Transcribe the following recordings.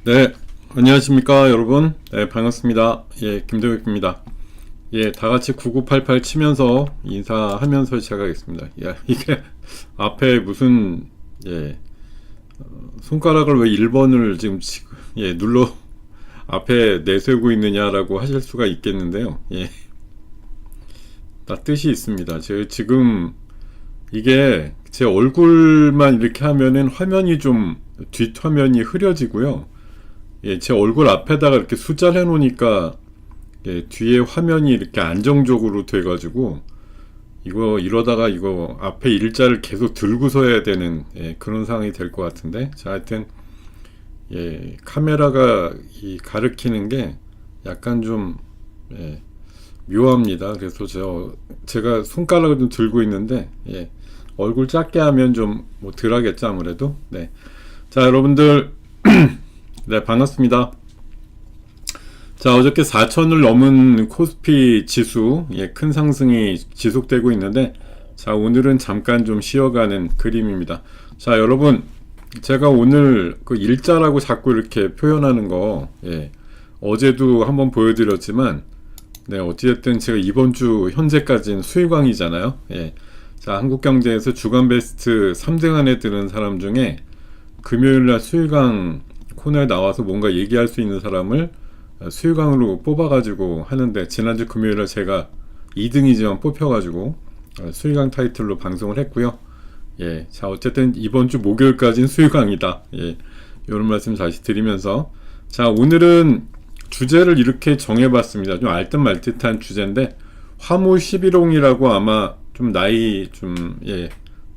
네, 안녕하십니까, 여러분. 네, 반갑습니다. 예, 김대국입니다. 예, 다 같이 9988 치면서 인사하면서 시작하겠습니다. 야, 이게 앞에 무슨, 예, 손가락을 왜 1번을 예, 눌러 앞에 내세우고 있느냐라고 하실 수가 있겠는데요. 예, 다 뜻이 있습니다. 제가 지금 이게 제 얼굴만 이렇게 하면은 화면이 좀, 뒷화면이 흐려지고요. 예, 제 얼굴 앞에다가 이렇게 숫자를 해놓으니까 예, 뒤에 화면이 이렇게 안정적으로 돼가지고 이러다가 이거 앞에 일자를 계속 들고서 해야 되는 예, 그런 상황이 될 것 같은데. 자, 하여튼 예, 카메라가 이 가리키는 게 약간 좀 예, 묘합니다. 그래서 제가 손가락을 좀 들고 있는데 예, 얼굴 작게 하면 좀 뭐 덜하겠죠, 아무래도. 네. 자, 여러분들 네, 반갑습니다. 자, 어저께 4천을 넘은 코스피 지수, 예, 큰 상승이 지속되고 있는데, 자, 오늘은 잠깐 좀 쉬어가는 그림입니다. 자, 여러분, 제가 오늘 그 일자라고 자꾸 이렇게 표현하는 거, 예, 어제도 한번 보여드렸지만, 네, 어찌됐든 제가 이번 주 현재까지는 수익왕이잖아요. 예. 자, 한국경제에서 주간 베스트 3등 안에 드는 사람 중에 금요일날 수익왕 코너에 나와서 뭔가 얘기할 수 있는 사람을 수익왕으로 뽑아가지고 하는데, 지난주 금요일에 제가 2등이지만 뽑혀가지고 수익왕 타이틀로 방송을 했고요. 예, 자, 어쨌든 이번 주 목요일까지는 수익왕이다. 예, 이런 말씀 다시 드리면서, 자, 오늘은 주제를 이렇게 정해봤습니다. 좀 알듯말듯한 주제인데, 화무 11홍이라고 아마 좀 나이 좀, 예,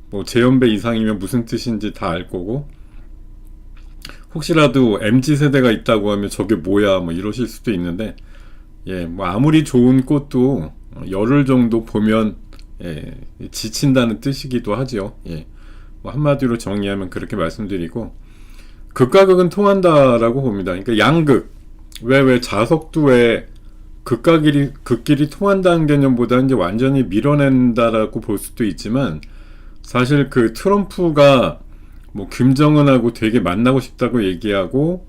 뭐 제연배 이상이면 무슨 뜻인지 다 알 거고, 혹시라도 MZ세대가 있다고 하면 저게 뭐야 뭐 이러실 수도 있는데, 예, 뭐 아무리 좋은 꽃도 열흘 정도 보면 예, 지친다는 뜻이기도 하죠. 예, 뭐 한마디로 정리하면 그렇게 말씀드리고, 극과 극은 통한다라고 봅니다. 그러니까 양극, 왜 자석도 왜 극끼리 통한다는 개념보다 이제 완전히 밀어낸다라고 볼 수도 있지만, 사실 그 트럼프가 뭐 김정은하고 되게 만나고 싶다고 얘기하고,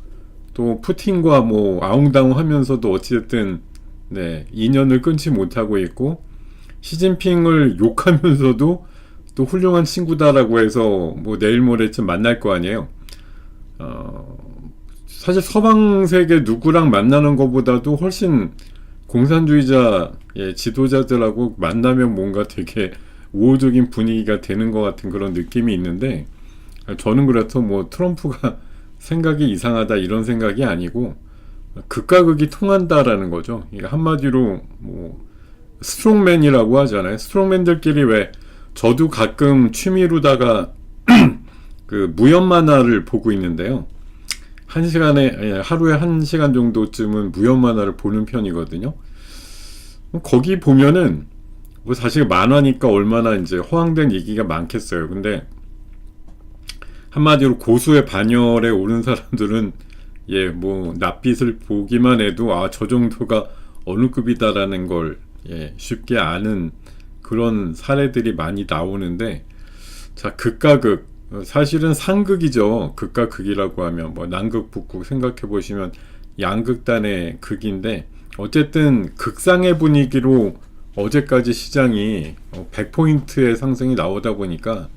또 푸틴과 뭐 아웅다웅 하면서도 어찌됐든 네, 인연을 끊지 못하고 있고, 시진핑을 욕하면서도 또 훌륭한 친구다라고 해서 뭐 내일 모레쯤 만날 거 아니에요. 사실 서방 세계 누구랑 만나는 것보다도 훨씬 공산주의자 예, 지도자들하고 만나면 뭔가 되게 우호적인 분위기가 되는 것 같은 그런 느낌이 있는데, 저는 그래서 뭐 트럼프가 생각이 이상하다 이런 생각이 아니고, 극과 극이 통한다라는 거죠. 한마디로 뭐 스트롱맨이라고 하잖아요. 스트롱맨들끼리 왜, 저도 가끔 취미로다가 그 무협 만화를 보고 있는데요. 하루에 1시간 정도쯤은 무협 만화를 보는 편이거든요. 거기 보면은 뭐 사실 만화니까 얼마나 이제 허황된 얘기가 많겠어요. 근데 한마디로 고수의 반열에 오른 사람들은 예, 뭐 낯빛을 보기만 해도 아, 저 정도가 어느 급이다라는 걸 예, 쉽게 아는 그런 사례들이 많이 나오는데, 자, 극과 극, 사실은 상극이죠. 극과 극이라고 하면 뭐 남극 북극 생각해 보시면 양극단의 극인데, 어쨌든 극상의 분위기로 어제까지 시장이 100포인트의 상승이 나오다 보니까,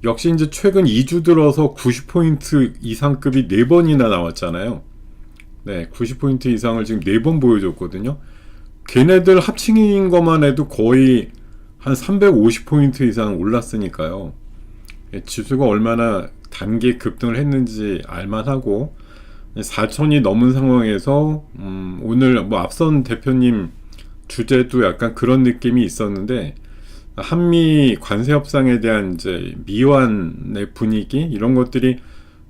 역시 이제 최근 2주 들어서 90포인트 이상급이 4번이나 나왔잖아요. 네, 90포인트 이상을 지금 4번 보여줬거든요. 걔네들 합친 것만 해도 거의 한 350포인트 이상 올랐으니까요. 지수가 얼마나 단기 급등을 했는지 알만하고, 4천이 넘은 상황에서 오늘 뭐 앞선 대표님 주제도 약간 그런 느낌이 있었는데, 한미 관세 협상에 대한 이제 미완의 분위기, 이런 것들이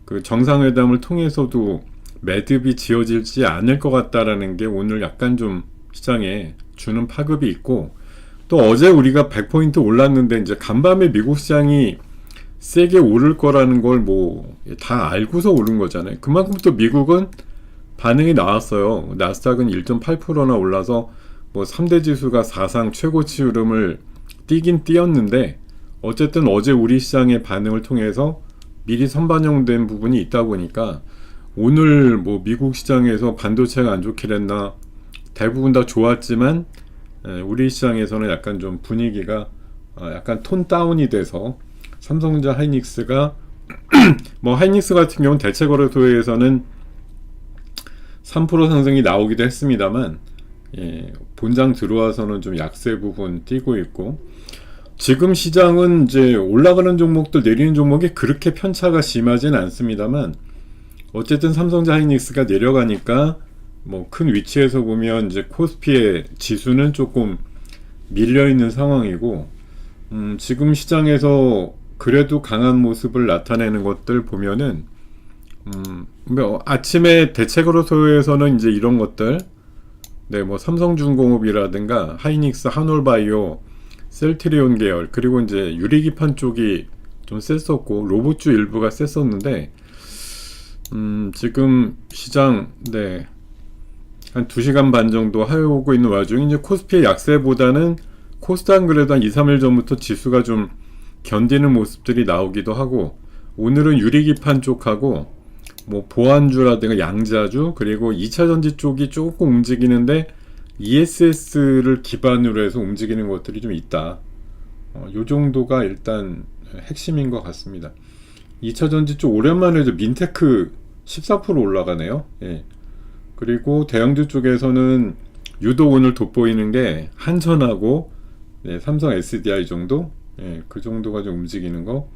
그 정상회담을 통해서도 매듭이 지어질지 않을 것 같다라는 게 오늘 약간 좀 시장에 주는 파급이 있고, 또 어제 우리가 100포인트 올랐는데 이제 간밤에 미국 시장이 세게 오를 거라는 걸 뭐 다 알고서 오른 거잖아요. 그만큼 또 미국은 반응이 나왔어요. 나스닥은 1.8%나 올라서 뭐 3대 지수가 사상 최고치 흐름을 뛰긴 뛰었는데, 어쨌든 어제 우리 시장의 반응을 통해서 미리 선반영된 부분이 있다 보니까 오늘 뭐 미국 시장에서 반도체가 안 좋게 됐나, 대부분 다 좋았지만 우리 시장에서는 약간 좀 분위기가 약간 톤 다운이 돼서 삼성전자 하이닉스가 뭐 하이닉스 같은 경우는 대체거래소에서는 3% 상승이 나오기도 했습니다만, 본장 들어와서는 좀 약세 부분 띄고 있고, 지금 시장은 이제 올라가는 종목들 내리는 종목이 그렇게 편차가 심하진 않습니다만, 어쨌든 삼성전자 하이닉스가 내려가니까 뭐 큰 위치에서 보면 이제 코스피의 지수는 조금 밀려 있는 상황이고, 지금 시장에서 그래도 강한 모습을 나타내는 것들 보면은 뭐 아침에 대체거래소에서는 이제 이런 것들, 네, 뭐 삼성중공업이라든가 하이닉스, 한올바이오, 셀트리온 계열, 그리고 이제 유리기판 쪽이 좀 셌었고 로봇주 일부가 셌었는데, 지금 시장, 네, 한 2시간 반 정도 하여오고 있는 와중에 이제 코스피의 약세보다는 코스닥은 그래도 한 2, 3일 전부터 지수가 좀 견디는 모습들이 나오기도 하고, 오늘은 유리기판 쪽하고 뭐 보안주라든가 양자주, 그리고 2차전지 쪽이 조금 움직이는데 ESS를 기반으로 해서 움직이는 것들이 좀 있다. 요 정도가 일단 핵심인 것 같습니다. 2차전지 쪽 오랜만에 민테크 14% 올라가네요. 예. 그리고 대형주 쪽에서는 유독 오늘 돋보이는 게 한전하고, 네, 삼성 SDI 정도? 예, 그 정도가 좀 움직이는 거.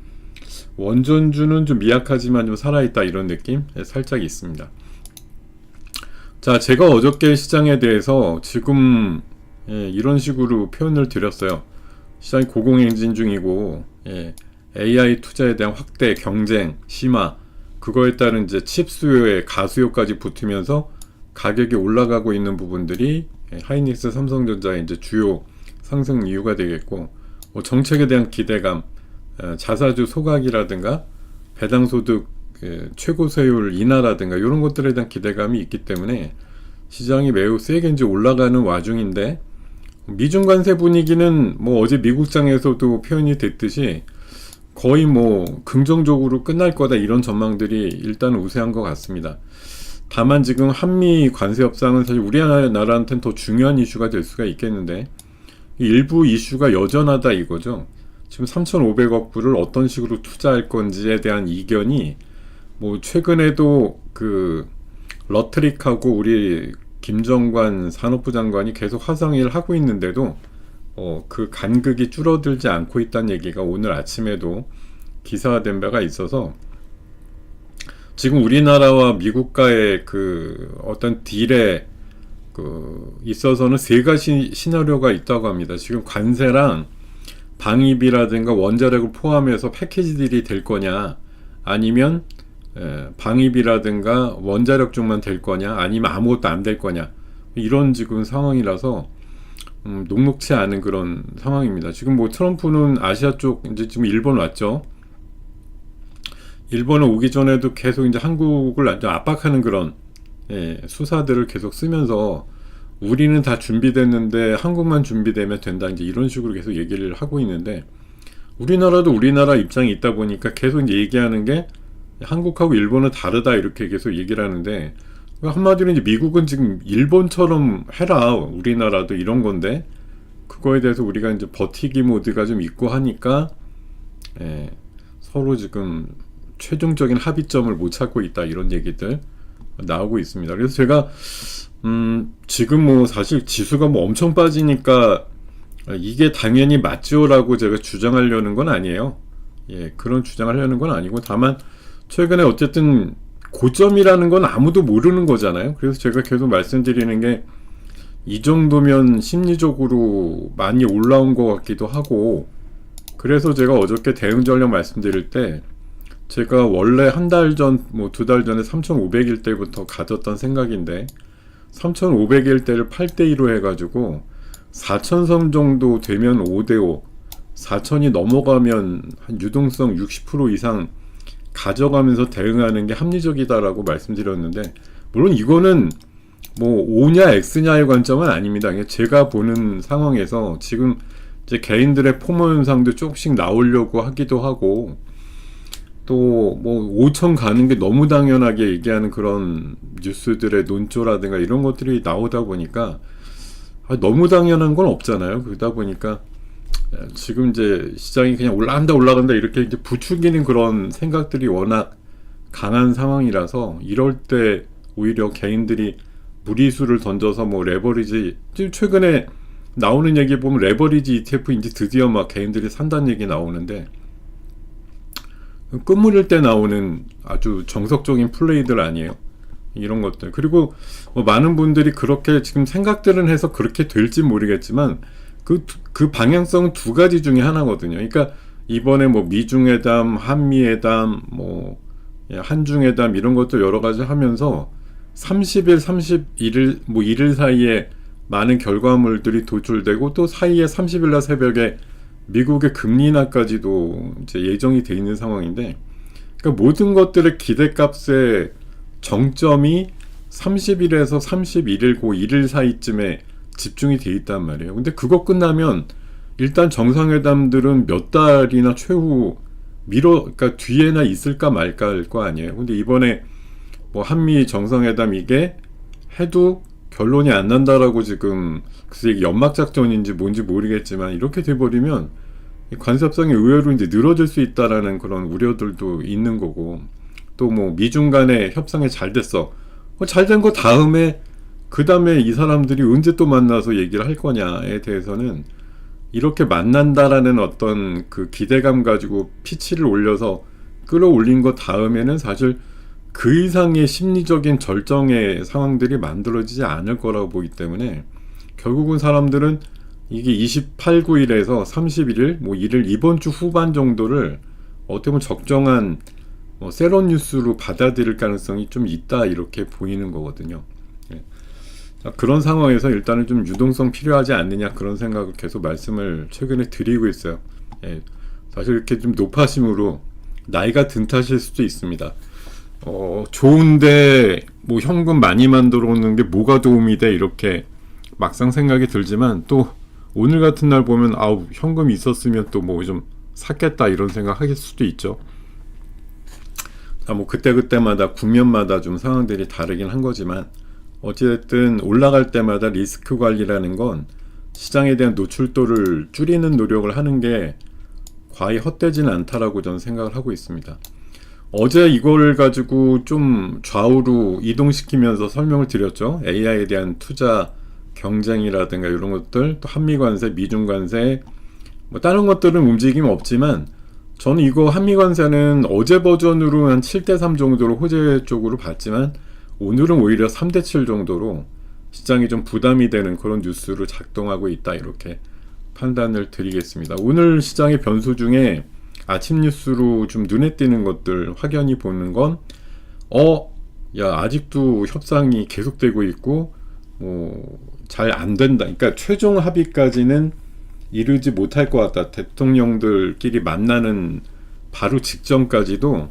원전주는 좀 미약하지만 좀 살아있다, 이런 느낌 살짝 있습니다. 자, 제가 어저께 시장에 대해서 지금 이런 식으로 표현을 드렸어요. 시장이 고공행진 중이고, AI 투자에 대한 확대, 경쟁, 심화, 그거에 따른 이제 칩 수요에 가수요까지 붙으면서 가격이 올라가고 있는 부분들이 하이닉스, 삼성전자의 이제 주요 상승 이유가 되겠고, 뭐 정책에 대한 기대감, 자사주 소각이라든가 배당소득 최고 세율 인하라든가 이런 것들에 대한 기대감이 있기 때문에 시장이 매우 세게 이제 올라가는 와중인데, 미중 관세 분위기는 뭐 어제 미국장에서도 표현이 됐듯이 거의 뭐 긍정적으로 끝날 거다, 이런 전망들이 일단 우세한 것 같습니다. 다만 지금 한미 관세 협상은 사실 우리나라한테는 더 중요한 이슈가 될 수가 있겠는데, 일부 이슈가 여전하다 이거죠. 지금 3,500억 불을 어떤 식으로 투자할 건지에 대한 이견이, 뭐 최근에도 그 러트릭하고 우리 김정관 산업부 장관이 계속 화상회의를 하고 있는데도 그 간극이 줄어들지 않고 있다는 얘기가 오늘 아침에도 기사화된 바가 있어서, 지금 우리나라와 미국과의 그 어떤 딜에 있어서는 세 가지 시나리오가 있다고 합니다. 지금 관세랑 방위비라든가 원자력을 포함해서 패키지 딜이 될 거냐, 아니면 방위비라든가 원자력 쪽만 될 거냐, 아니면 아무것도 안 될 거냐, 이런 지금 상황이라서 녹록치 않은 그런 상황입니다. 지금 뭐 트럼프는 아시아 쪽, 이제 지금 일본 왔죠. 일본에 오기 전에도 계속 이제 한국을 압박하는 그런 수사들을 계속 쓰면서, 우리는 다 준비됐는데 한국만 준비되면 된다, 이제 이런 식으로 계속 얘기를 하고 있는데, 우리나라도 우리나라 입장이 있다 보니까 계속 이제 얘기하는 게 한국하고 일본은 다르다, 이렇게 계속 얘기를 하는데, 한마디로 이제 미국은 지금 일본처럼 해라, 우리나라도 이런 건데, 그거에 대해서 우리가 이제 버티기 모드가 좀 있고 하니까 서로 지금 최종적인 합의점을 못 찾고 있다, 이런 얘기들 나오고 있습니다. 그래서 제가 지금 뭐 사실 지수가 뭐 엄청 빠지니까 이게 당연히 맞죠라고 제가 주장하려는 건 아니에요. 그런 주장하려는 건 아니고, 다만 최근에 어쨌든 고점이라는 건 아무도 모르는 거잖아요. 그래서 제가 계속 말씀드리는 게, 이 정도면 심리적으로 많이 올라온 것 같기도 하고, 그래서 제가 어저께 대응 전략 말씀드릴 때, 제가 원래 한 달 전, 뭐 2달 전에 3,500일 때부터 가졌던 생각인데, 3,500일 때를 8대2로 해가지고 4,000선 정도 되면 5대5, 4,000이 넘어가면 한 유동성 60% 이상 가져가면서 대응하는 게 합리적이다라고 말씀드렸는데, 물론 이거는 뭐 O냐 X냐의 관점은 아닙니다. 제가 보는 상황에서 지금 이제 개인들의 포모 현상도 조금씩 나오려고 하기도 하고, 또 뭐 5천 가는 게 너무 당연하게 얘기하는 그런 뉴스들의 논조라든가 이런 것들이 나오다 보니까 너무 당연한 건 없잖아요. 그러다 보니까 지금 이제 시장이 그냥 올라간다 이렇게 이제 부추기는 그런 생각들이 워낙 강한 상황이라서 이럴 때 오히려 개인들이 무리수를 던져서 뭐 레버리지, 지금 최근에 나오는 얘기 보면 레버리지 ETF 이제 드디어 막 개인들이 산다는 얘기 나오는데, 끝물일 때 나오는 아주 정석적인 플레이들 아니에요, 이런 것들. 그리고 뭐 많은 분들이 그렇게 지금 생각들은 해서 그렇게 될지 모르겠지만 그 방향성은 두 가지 중에 하나거든요. 그러니까 이번에 뭐 미중회담, 한미회담, 뭐 한중회담 이런 것도 여러 가지 하면서 30일, 31일 뭐 1일 사이에 많은 결과물들이 도출되고, 또 사이에 30일 날 새벽에 미국의 금리 인하까지도 이제 예정이 돼 있는 상황인데, 그러니까 모든 것들의 기대값의 정점이 30일에서 31일 그 1일 사이쯤에 집중이 돼 있단 말이에요. 근데 그거 끝나면 일단 정상회담들은 몇 달이나 최후 그러니까 뒤에나 있을까 말까 할 거 아니에요. 근데 이번에 뭐 한미 정상회담 이게 해도 결론이 안 난다라고 지금, 글쎄 연막작전인지 뭔지 모르겠지만 이렇게 돼버리면 관세 협상이 의외로 이제 늘어질 수 있다라는 그런 우려들도 있는 거고, 또 뭐 미중 간의 협상이 잘 됐어, 잘 된 거 다음에 그 다음에 이 사람들이 언제 또 만나서 얘기를 할 거냐에 대해서는, 이렇게 만난다라는 어떤 그 기대감 가지고 피치를 올려서 끌어올린 것 다음에는 사실 그 이상의 심리적인 절정의 상황들이 만들어지지 않을 거라고 보기 때문에, 결국은 사람들은 이게 28, 9일에서 31일, 뭐 1일 이번 주 후반 정도를 어떻게 보면 적정한 세런 뉴스로 받아들일 가능성이 좀 있다, 이렇게 보이는 거거든요. 예. 그런 상황에서 일단은 좀 유동성 필요하지 않느냐, 그런 생각을 계속 말씀을 최근에 드리고 있어요. 예. 사실 이렇게 좀 노파심으로 나이가 든 탓일 수도 있습니다. 좋은데 뭐 현금 많이 만들어 오는 게 뭐가 도움이 돼, 이렇게 막상 생각이 들지만, 또 오늘 같은 날 보면 아우 현금이 있었으면 또 뭐 좀 샀겠다, 이런 생각 하실 수도 있죠. 뭐 그때마다 국면마다 좀 상황들이 다르긴 한 거지만, 어찌됐든 올라갈 때마다 리스크 관리라는 건 시장에 대한 노출도를 줄이는 노력을 하는 게 과히 헛되지는 않다라고 저는 생각을 하고 있습니다. 어제 이걸 가지고 좀 좌우로 이동시키면서 설명을 드렸죠. AI에 대한 투자 경쟁이라든가 이런 것들, 또 한미 관세, 미중 관세, 뭐 다른 것들은 움직임 없지만, 저는 이거 한미 관세는 어제 버전으로 한 7대3 정도로 호재 쪽으로 봤지만, 오늘은 오히려 3대7 정도로 시장이 좀 부담이 되는 그런 뉴스로 작동하고 있다, 이렇게 판단을 드리겠습니다. 오늘 시장의 변수 중에 아침 뉴스로 좀 눈에 띄는 것들 확연히 보는 건, 아직도 협상이 계속되고 있고 잘 안 된다, 그러니까 최종 합의까지는 이르지 못할 것 같다, 대통령들끼리 만나는 바로 직전까지도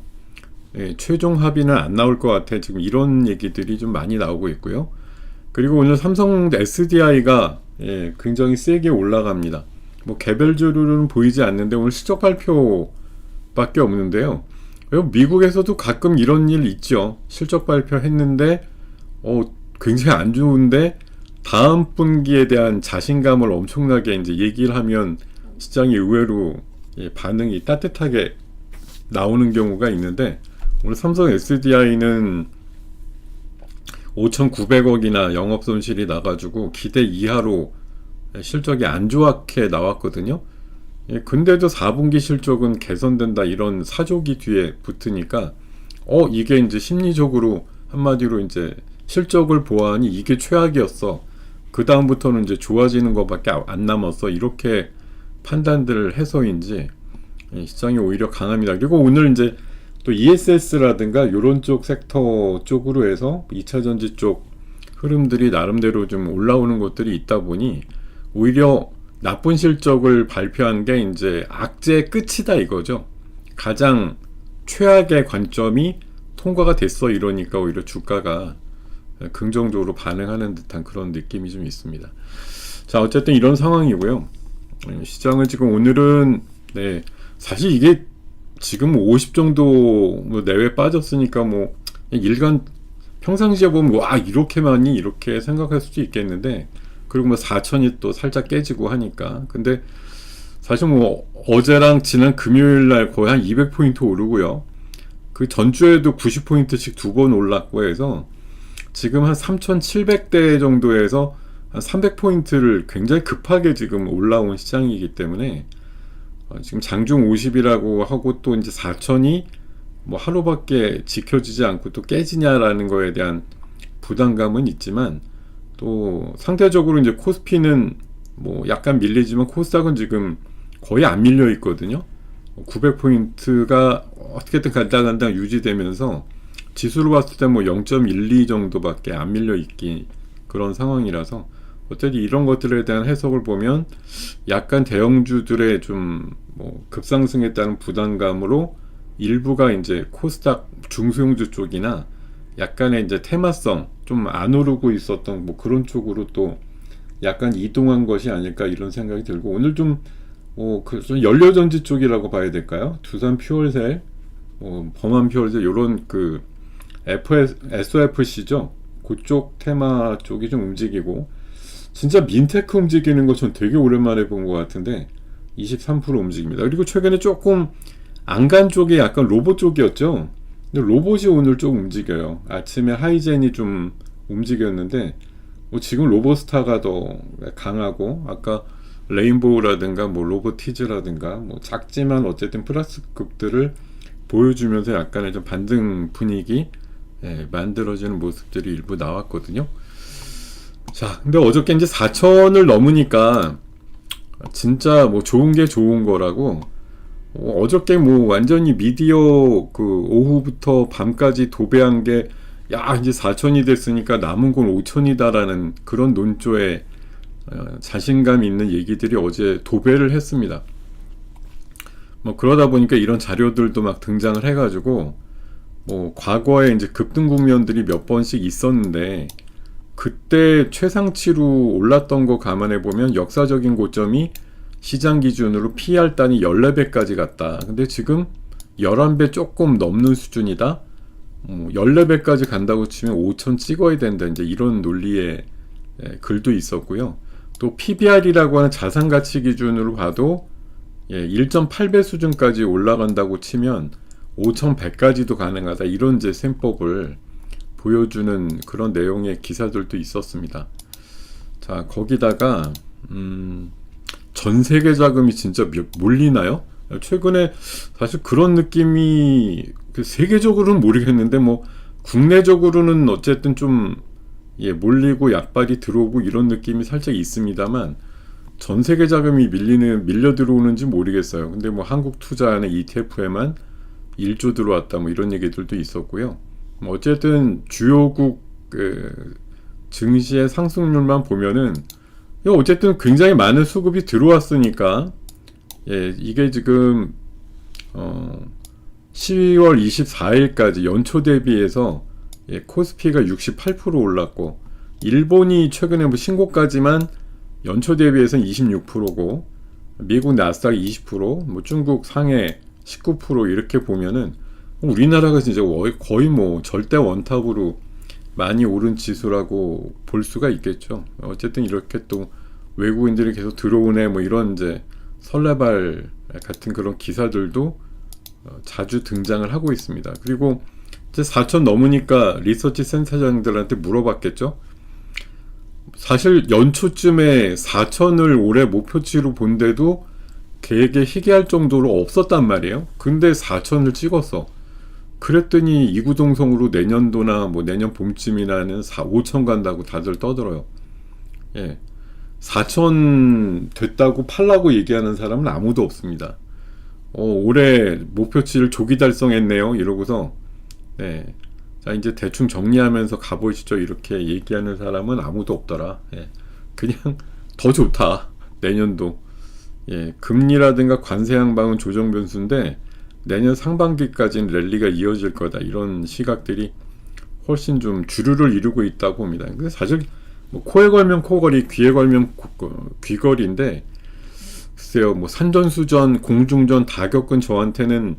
최종 합의는 안 나올 것 같아, 지금 이런 얘기들이 좀 많이 나오고 있고요. 그리고 오늘 삼성 SDI가 굉장히 세게 올라갑니다. 뭐 개별주로는 보이지 않는데 오늘 실적 발표밖에 없는데요. 미국에서도 가끔 이런 일 있죠. 실적 발표했는데 굉장히 안 좋은데 다음 분기에 대한 자신감을 엄청나게 이제 얘기를 하면 시장이 의외로 반응이 따뜻하게 나오는 경우가 있는데, 오늘 삼성 SDI는 5,900억이나 영업손실이 나가지고 기대 이하로 실적이 안 좋게 나왔거든요. 근데도 4분기 실적은 개선된다, 이런 사족이 뒤에 붙으니까 이게 이제 심리적으로 한마디로 이제 실적을 보아하니 이게 최악이었어, 그 다음부터는 이제 좋아지는 것밖에 안 남았어, 이렇게 판단들을 해서인지 시장이 오히려 강합니다. 그리고 오늘 이제 또 ESS라든가 이런 쪽 섹터 쪽으로 해서 2차전지 쪽 흐름들이 나름대로 좀 올라오는 것들이 있다 보니, 오히려 나쁜 실적을 발표한 게 이제 악재의 끝이다, 이거죠. 가장 최악의 관점이 통과가 됐어, 이러니까 오히려 주가가 긍정적으로 반응하는 듯한 그런 느낌이 좀 있습니다. 자, 어쨌든 이런 상황이고요. 시장은 지금 오늘은 사실 이게 지금 50 정도 뭐 내외 빠졌으니까 뭐 일간 평상시에 보면 와 이렇게 많이 이렇게 생각할 수도 있겠는데, 그리고 뭐 4천이 또 살짝 깨지고 하니까. 근데 사실 뭐 어제랑 지난 금요일 날 거의 한 200포인트 오르고요. 그 전주에도 90포인트씩 두 번 올랐고 해서 지금 한 3,700대 정도에서 한 300포인트를 굉장히 급하게 지금 올라온 시장이기 때문에 지금 장중 50이라고 하고 또 이제 4천이 뭐 하루밖에 지켜지지 않고 또 깨지냐라는 거에 대한 부담감은 있지만, 또 상대적으로 이제 코스피는 뭐 약간 밀리지만 코스닥은 지금 거의 안 밀려 있거든요. 900포인트가 어떻게든 간당간당 유지되면서 지수로 봤을 때 뭐 0.12 정도밖에 안 밀려 있기 그런 상황이라서, 어쨌든 이런 것들에 대한 해석을 보면 약간 대형주들의 좀 뭐 급상승했다는 부담감으로 일부가 이제 코스닥 중소형주 쪽이나 약간의 이제 테마성 좀 안 오르고 있었던 뭐 그런 쪽으로 또 약간 이동한 것이 아닐까 이런 생각이 들고, 오늘 좀 좀 연료전지 쪽이라고 봐야 될까요? 두산 퓨얼셀, 범한 퓨얼셀 요런 그 SOFC죠. 그쪽 테마 쪽이 좀 움직이고, 진짜 민테크 움직이는 거 전 되게 오랜만에 본 것 같은데 23% 움직입니다. 그리고 최근에 조금 안간 쪽이 약간 로봇 쪽이었죠. 근데 로봇이 오늘 좀 움직여요. 아침에 하이젠이 좀 움직였는데 지금 로봇스타가 더 강하고, 아까 레인보우라든가 뭐 로보티즈라든가 뭐 작지만 어쨌든 플러스급들을 보여주면서 약간의 좀 반등 분위기 만들어지는 모습들이 일부 나왔거든요. 자, 근데 어저께 이제 4천을 넘으니까 진짜 뭐 좋은 게 좋은 거라고, 어저께 뭐 완전히 미디어 그 오후부터 밤까지 도배한 게, 야 이제 4천이 됐으니까 남은 건 5천이다라는 그런 논조에 자신감 있는 얘기들이 어제 도배를 했습니다. 뭐 그러다 보니까 이런 자료들도 막 등장을 해가지고, 뭐 과거에 이제 급등 국면들이 몇 번씩 있었는데 그때 최상치로 올랐던 거 감안해 보면 역사적인 고점이 시장 기준으로 PER 단위 14배까지 갔다. 근데 지금 11배 조금 넘는 수준이다. 14배까지 간다고 치면 5천 찍어야 된다. 이제 이런 논리의 글도 있었고요. 또 PBR이라고 하는 자산가치 기준으로 봐도 1.8배 수준까지 올라간다고 치면 5,100까지도 가능하다. 이런 이제 셈법을 보여주는 그런 내용의 기사들도 있었습니다. 자, 거기다가 전 세계 자금이 진짜 몰리나요? 최근에 사실 그런 느낌이 세계적으로는 모르겠는데 뭐 국내적으로는 어쨌든 좀 몰리고 약발이 들어오고 이런 느낌이 살짝 있습니다만, 전 세계 자금이 밀려 들어오는지 모르겠어요. 근데 뭐 한국 투자하는 ETF에만 1조 들어왔다 뭐 이런 얘기들도 있었고요. 뭐 어쨌든 주요국 증시의 상승률만 보면은 어쨌든 굉장히 많은 수급이 들어왔으니까, 이게 지금 12월 24일까지 연초 대비해서 코스피가 68% 올랐고, 일본이 최근에 뭐 신고까지만 연초 대비해서 26%고, 미국 나스닥 20%, 뭐 중국 상해 19% 이렇게 보면은 우리나라가 진짜 거의 뭐 절대 원탑으로 많이 오른 지수라고 볼 수가 있겠죠. 어쨌든 이렇게 또 외국인들이 계속 들어오네 뭐 이런 이제 설레발 같은 그런 기사들도 자주 등장을 하고 있습니다. 그리고 이제 4천 넘으니까 리서치 센터장들한테 물어봤겠죠. 사실 연초쯤에 4천을 올해 목표치로 본데도 계획에 희귀할 정도로 없었단 말이에요. 근데 4천을 찍었어. 그랬더니 이구동성으로 내년도나 뭐 내년 봄쯤이나는 5천 간다고 다들 떠들어요. 4천 됐다고 팔라고 얘기하는 사람은 아무도 없습니다. 올해 목표치를 조기 달성했네요 이러고서, 자 이제 대충 정리하면서 가보시죠 이렇게 얘기하는 사람은 아무도 없더라. 그냥 더 좋다 내년도. 금리라든가 관세 양방은 조정 변수인데 내년 상반기까지는 랠리가 이어질 거다, 이런 시각들이 훨씬 좀 주류를 이루고 있다고 봅니다. 근데 사실 뭐 코에 걸면 코걸이, 귀에 걸면 귀걸이인데, 글쎄요 뭐 산전수전 공중전 다 겪은 저한테는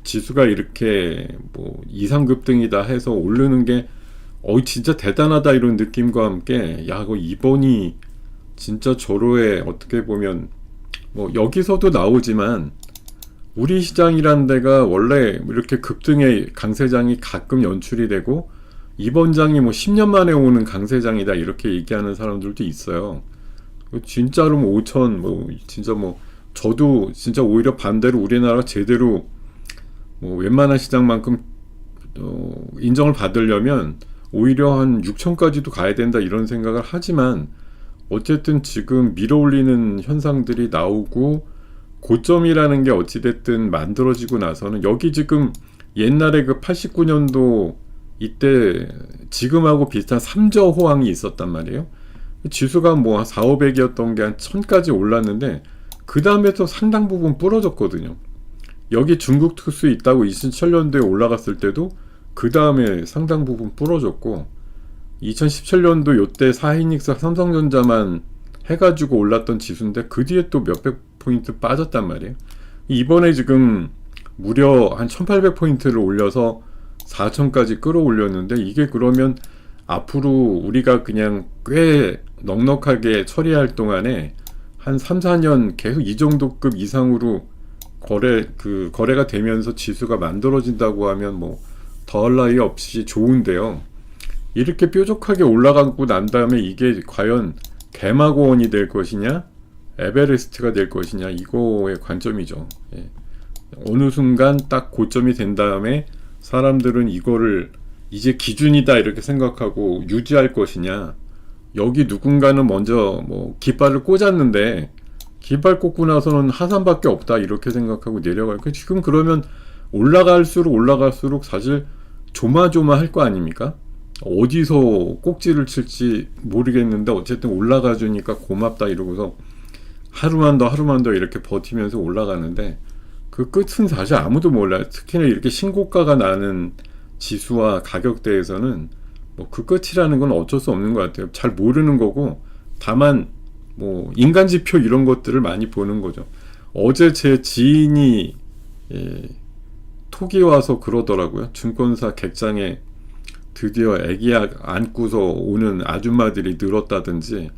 지수가 이렇게 뭐 이상급등이다 해서 오르는 게 진짜 대단하다 이런 느낌과 함께 야, 그 이번이 진짜 저로에 어떻게 보면 뭐 여기서도 나오지만 우리 시장이란 데가 원래 이렇게 급등의 강세장이 가끔 연출이 되고 이번 장이 뭐 10년 만에 오는 강세장이다 이렇게 얘기하는 사람들도 있어요. 진짜로 뭐 5천 뭐 진짜 뭐 저도 진짜 오히려 반대로 우리나라 제대로 뭐 웬만한 시장만큼 인정을 받으려면 오히려 한 6천까지도 가야 된다 이런 생각을 하지만 어쨌든 지금 밀어올리는 현상들이 나오고 고점이라는 게 어찌됐든 만들어지고 나서는 여기 지금 옛날에 그 89년도 이때 지금하고 비슷한 3저 호황이 있었단 말이에요. 지수가 뭐 4, 500이었던 게 한 1000까지 올랐는데 그 다음에 또 상당 부분 부러졌거든요. 여기 중국 특수 있다고 2007년도에 올라갔을 때도 그 다음에 상당 부분 부러졌고 2017년도 요때 사이닉스 삼성전자만 해가지고 올랐던 지수인데 그 뒤에 또 몇백 포인트 빠졌단 말이에요. 이번에 지금 무려 한 1800포인트를 올려서 4000까지 끌어올렸는데 이게 그러면 앞으로 우리가 그냥 꽤 넉넉하게 처리할 동안에 한 3, 4년 계속 이 정도 급 이상으로 거래가 되면서 지수가 만들어진다고 하면 뭐 더할 나위 없이 좋은데요. 이렇게 뾰족하게 올라가고 난 다음에 이게 과연 개마고원이 될 것이냐 에베레스트가 될 것이냐 이거의 관점이죠. 예. 어느 순간 딱 고점이 된 다음에 사람들은 이거를 이제 기준이다 이렇게 생각하고 유지할 것이냐, 여기 누군가는 먼저 뭐 깃발을 꽂았는데 깃발 꽂고 나서는 하산밖에 없다 이렇게 생각하고 내려갈 거. 지금 그러면 올라갈수록 사실 조마조마할 거 아닙니까? 어디서 꼭지를 칠지 모르겠는데 어쨌든 올라가 주니까 고맙다 이러고서 하루만 더 이렇게 버티면서 올라가는데 그 끝은 사실 아무도 몰라요. 특히나 이렇게 신고가가 나는 지수와 가격대에서는 뭐 그 끝이라는 건 어쩔 수 없는 것 같아요. 잘 모르는 거고 다만 뭐 인간지표 이런 것들을 많이 보는 거죠. 어제 제 지인이 톡이 와서 그러더라고요. 증권사 객장에 드디어 애기약 안고서 오는 아줌마들이 늘었다든지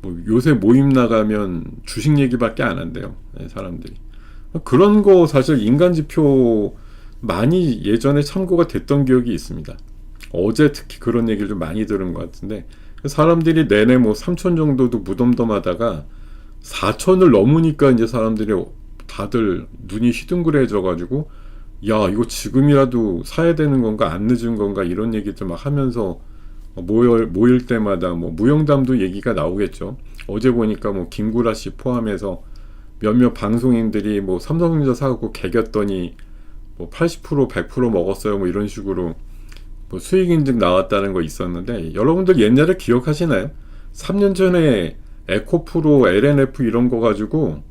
뭐 요새 모임 나가면 주식 얘기밖에 안 한대요. 사람들이. 그런 거 사실 인간지표 많이 예전에 참고가 됐던 기억이 있습니다. 어제 특히 그런 얘기를 좀 많이 들은 것 같은데 사람들이 내내 뭐 3천 정도도 무덤덤하다가 4천을 넘으니까 이제 사람들이 다들 눈이 휘둥그레져 가지고 야 이거 지금이라도 사야 되는 건가 안 늦은 건가 이런 얘기들 막 하면서 모일 때마다 뭐 무용담도 얘기가 나오겠죠. 어제 보니까 뭐 김구라 씨 포함해서 몇몇 방송인들이 뭐 삼성전자 사고 개겼더니 뭐 80% 100% 먹었어요 뭐 이런 식으로 뭐 수익 인증 나왔다는 거 있었는데 여러분들 옛날에 기억하시나요? 3년 전에 에코프로 LNF 이런 거 가지고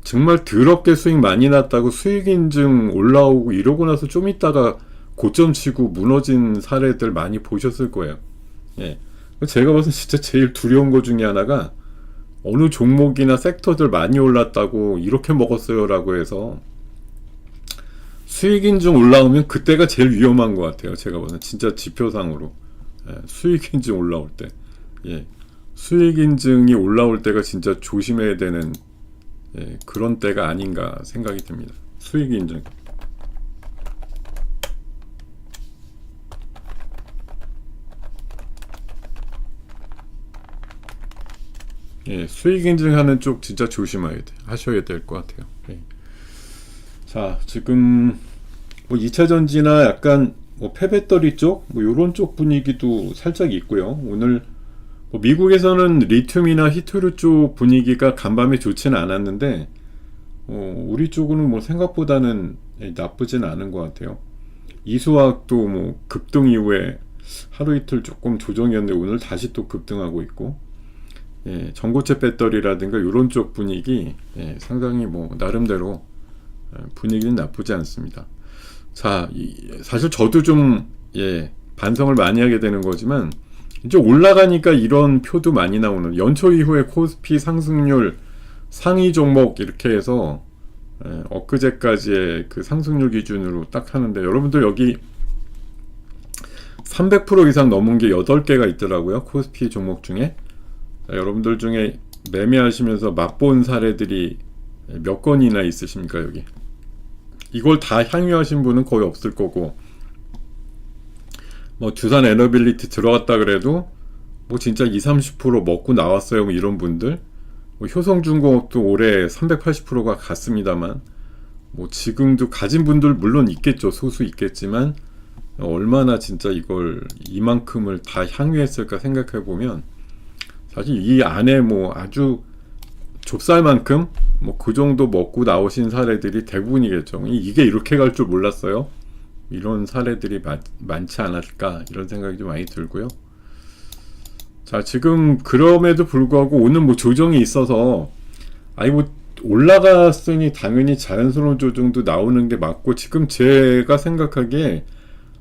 정말 더럽게 수익 많이 났다고 수익 인증 올라오고 이러고 나서 좀 있다가 고점 치고 무너진 사례들 많이 보셨을 거예요. 예. 제가 봐서 진짜 제일 두려운 것 중에 하나가 어느 종목이나 섹터들 많이 올랐다고 이렇게 먹었어요 라고 해서 수익 인증 올라오면 그때가 제일 위험한 것 같아요. 제가 봐서 진짜 지표상으로. 예. 수익 인증 올라올 때. 예. 수익 인증이 올라올 때가 진짜 조심해야 되는 그런 때가 아닌가 생각이 듭니다. 수익 인증. 예, 수익 인증하는 쪽 진짜 하셔야 될 것 같아요. 예. 자, 지금 뭐 2차 전지나 약간 뭐 폐배터리 쪽, 뭐 요런 쪽 분위기도 살짝 있고요. 오늘 뭐 미국에서는 리튬이나 히토류 쪽 분위기가 간밤에 좋지는 않았는데 우리 쪽은 뭐 생각보다는 나쁘진 않은 것 같아요. 이수화학도 뭐 급등 이후에 하루 이틀 조금 조정이었는데 오늘 다시 또 급등하고 있고, 전고체 배터리라든가 이런 쪽 분위기 상당히 뭐 나름대로 분위기는 나쁘지 않습니다. 자, 사실 저도 좀 반성을 많이 하게 되는 거지만 이제 올라가니까 이런 표도 많이 나오는 연초 이후에 코스피 상승률 상위 종목 이렇게 해서 엊그제까지의 그 상승률 기준으로 딱 하는데, 여러분들 여기 300% 이상 넘은 게 8개가 있더라고요. 코스피 종목 중에. 여러분들 중에 매매하시면서 맛본 사례들이 몇 건이나 있으십니까, 여기? 이걸 다 향유하신 분은 거의 없을 거고, 뭐 두산 에너빌리티 들어갔다 그래도 뭐 진짜 20-30% 먹고 나왔어요, 뭐 이런 분들. 뭐 효성중공업도 올해 380%가 갔습니다만, 뭐 지금도 가진 분들 물론 있겠죠. 소수 있겠지만 얼마나 진짜 이걸 이만큼을 다 향유했을까 생각해 보면, 사실 이 안에 뭐 아주 좁쌀만큼 뭐 그 정도 먹고 나오신 사례들이 대부분이겠죠. 이게 이렇게 갈 줄 몰랐어요. 이런 사례들이 많지 않았을까, 이런 생각이 좀 많이 들고요. 자, 지금 그럼에도 불구하고 오늘 뭐 조정이 있어서, 아니 뭐 올라갔으니 당연히 자연스러운 조정도 나오는 게 맞고, 지금 제가 생각하기에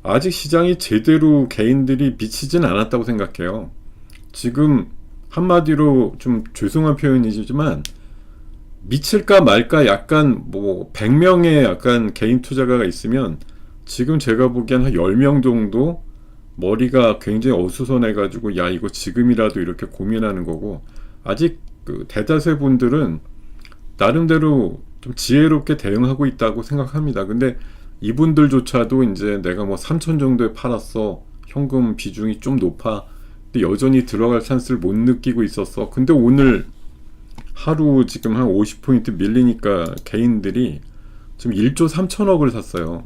아직 시장이 제대로 개인들이 미치진 않았다고 생각해요. 지금 한마디로 좀 죄송한 표현이지만 미칠까 말까, 약간 뭐 100명의 약간 개인 투자가가 있으면 지금 제가 보기엔 한 10명 정도 머리가 굉장히 어수선해가지고 야 이거 지금이라도 이렇게 고민하는 거고, 아직 그 대다수의 분들은 나름대로 좀 지혜롭게 대응하고 있다고 생각합니다. 근데 이분들조차도 이제 내가 뭐 3천 정도에 팔았어, 현금 비중이 좀 높아, 근데 여전히 들어갈 찬스를 못 느끼고 있었어. 근데 오늘 하루 지금 한 50포인트 밀리니까 개인들이 지금 1조 3천억을 샀어요.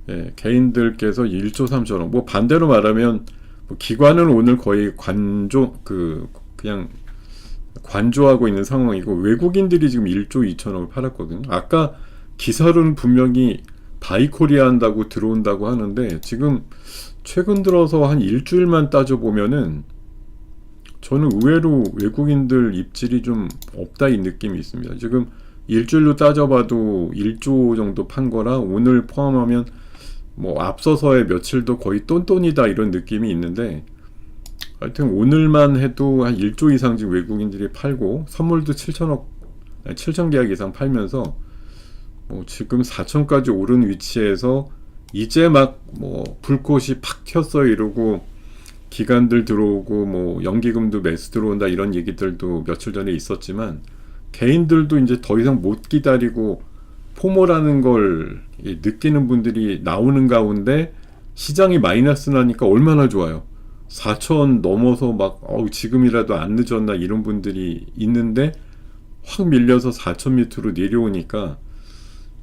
예, 개인들께서 1조 3천억. 뭐 반대로 말하면 뭐 기관은 오늘 거의 그냥 관조하고 있는 상황이고, 외국인들이 지금 1조 2천억을 팔았거든요. 아까 기사로는 분명히 바이코리아 한다고 들어온다고 하는데, 지금 최근 들어서 한 일주일만 따져보면은 저는 의외로 외국인들 입질이 좀 없다, 이 느낌이 있습니다. 지금 일주일로 따져봐도 1조 정도 판 거라, 오늘 포함하면 뭐 앞서서의 며칠도 거의 똔똔이다, 이런 느낌이 있는데, 하여튼 오늘만 해도 한 1조 이상 지금 외국인들이 팔고, 선물도 7천 계약 이상 팔면서 뭐 지금 4천까지 오른 위치에서 이제 막 뭐 불꽃이 팍 튀었어 이러고 기관들 들어오고 뭐 연기금도 매수 들어온다, 이런 얘기들도 며칠 전에 있었지만, 개인들도 이제 더 이상 못 기다리고 포모라는 걸 느끼는 분들이 나오는 가운데 시장이 마이너스 나니까 얼마나 좋아요. 4천 넘어서 막 지금이라도 안 늦었나, 이런 분들이 있는데 확 밀려서 4천 밑으로 내려오니까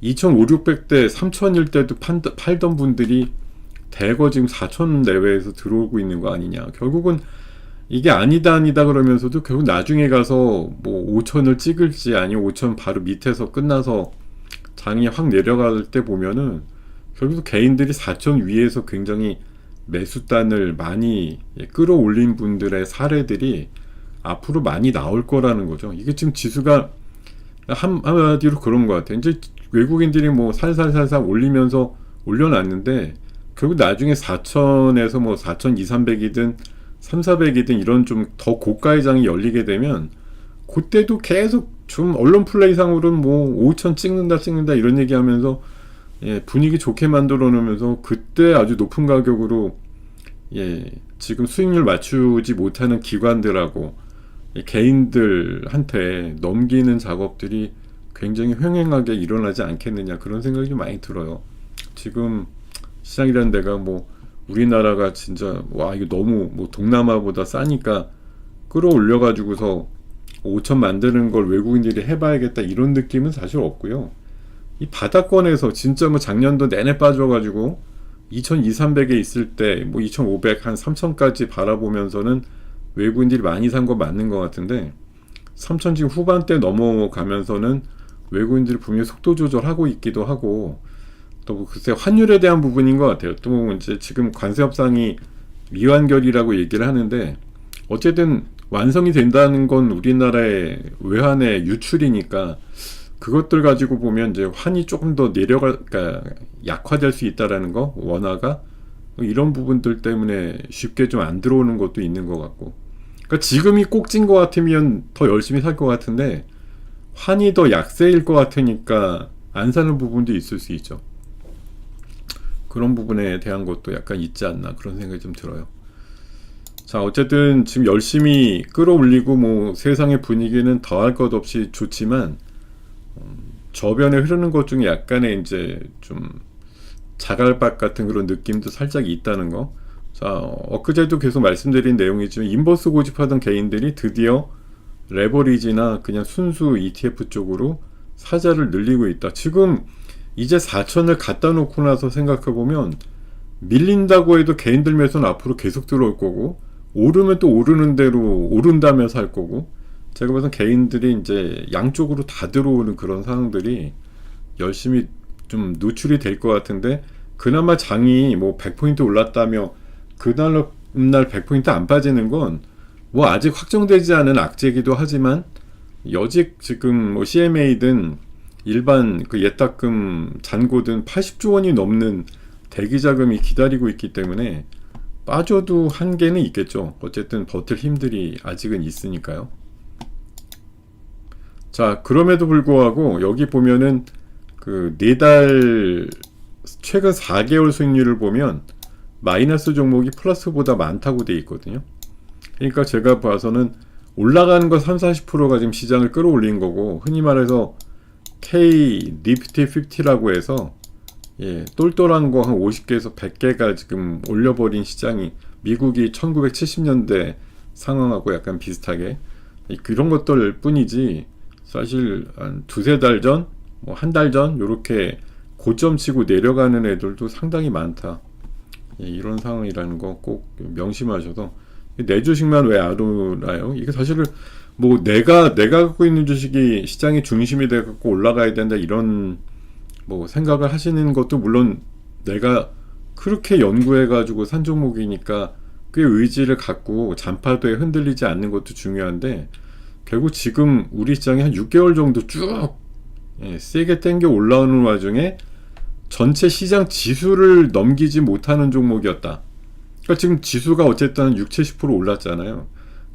2,500~600대 3천일 때도 팔던 분들이 대거 지금 4천 내외에서 들어오고 있는 거 아니냐. 결국은 이게 아니다 그러면서도 결국 나중에 가서 뭐 5천을 찍을지 아니면 5천 바로 밑에서 끝나서 장이 확 내려갈 때 보면은 결국 개인들이 4천 위에서 굉장히 매수단을 많이 끌어올린 분들의 사례들이 앞으로 많이 나올 거라는 거죠. 이게 지금 지수가 한마디로 그런 것 같아요. 이제 외국인들이 뭐 살살살살 올리면서 올려놨는데, 결국 나중에 4천에서 뭐 4,200~300이든 3,400이든 이런 좀 더 고가의 장이 열리게 되면, 그때도 계속 좀 언론 플레이상으로는 뭐 5천 찍는다 이런 얘기하면서 분위기 좋게 만들어 놓으면서, 그때 아주 높은 가격으로 지금 수익률 맞추지 못하는 기관들하고 개인들한테 넘기는 작업들이 굉장히 횡행하게 일어나지 않겠느냐, 그런 생각이 좀 많이 들어요. 지금 시장이라는 데가 뭐 우리나라가 진짜 와 이거 너무 뭐 동남아보다 싸니까 끌어올려 가지고서 5천 만드는 걸 외국인들이 해봐야겠다, 이런 느낌은 사실 없고요. 이 바닥권에서 진짜 뭐 작년도 내내 빠져가지고 2,200~300에 있을 때 뭐 2,500, 한 3,000까지 바라보면서는 외국인들이 많이 산 거 맞는 것 같은데, 3,000 지금 후반대 넘어가면서는 외국인들이 분명히 속도 조절하고 있기도 하고, 또 글쎄 환율에 대한 부분인 것 같아요. 또 이제 지금 관세 협상이 미완결이라고 얘기를 하는데, 어쨌든 완성이 된다는 건 우리나라의 외환의 유출이니까 그것들 가지고 보면 이제 환이 조금 더 그러니까 약화될 수 있다라는 거, 원화가 이런 부분들 때문에 쉽게 좀 안 들어오는 것도 있는 것 같고, 그러니까 지금이 꼭진 것 같으면 더 열심히 살 것 같은데, 환이 더 약세일 것 같으니까 안 사는 부분도 있을 수 있죠. 그런 부분에 대한 것도 약간 있지 않나 그런 생각이 좀 들어요. 자, 어쨌든 지금 열심히 끌어올리고 뭐 세상의 분위기는 더할 것 없이 좋지만 저변에 흐르는 것 중에 약간의 이제 좀 자갈밭 같은 그런 느낌도 살짝 있다는 거. 자, 엊그제도 계속 말씀드린 내용이지만 인버스 고집하던 개인들이 드디어 레버리지나 그냥 순수 ETF 쪽으로 사자를 늘리고 있다. 지금 이제 4천을 갖다 놓고 나서 생각해보면 밀린다고 해도 개인들 매수는 앞으로 계속 들어올 거고 오르면 또 오르는 대로 오른다며 살 거고 제가 봐서 개인들이 이제 양쪽으로 다 들어오는 그런 상황들이 열심히 좀 노출이 될 것 같은데 그나마 장이 뭐 100포인트 올랐다며 그날 100포인트 안 빠지는 건 뭐 아직 확정되지 않은 악재이기도 하지만 여직 지금 뭐 CMA든 일반 그 예탁금 잔고든 80조 원이 넘는 대기 자금이 기다리고 있기 때문에 빠져도 한계는 있겠죠. 어쨌든 버틸 힘들이 아직은 있으니까요. 자, 그럼에도 불구하고 여기 보면은 그 4달 최근 4개월 수익률을 보면 마이너스 종목이 플러스보다 많다고 돼 있거든요. 그러니까 제가 봐서는 올라가는 거 30-40%가 지금 시장을 끌어올린 거고 흔히 말해서 K 니프티 50라고 해서 똘똘한 거 한 50개에서 100개가 지금 올려버린 시장이 미국이 1970년대 상황하고 약간 비슷하게 그런 것들 뿐이지 사실 한 두세 달 전, 뭐 한 달 전 요렇게 고점 치고 내려가는 애들도 상당히 많다. 이런 상황이라는 거 꼭 명심하셔서 내 주식만 왜 안 오나요? 이게 사실은 뭐 내가 갖고 있는 주식이 시장의 중심이 돼 갖고 올라가야 된다 이런 뭐 생각을 하시는 것도 물론 내가 그렇게 연구해 가지고 산 종목이니까 꽤 의지를 갖고 잔파도에 흔들리지 않는 것도 중요한데 결국 지금 우리 시장이 한 6개월 정도 쭉 세게 땡겨 올라오는 와중에 전체 시장 지수를 넘기지 못하는 종목이었다. 그러니까 지금 지수가 어쨌든 60-70% 올랐잖아요.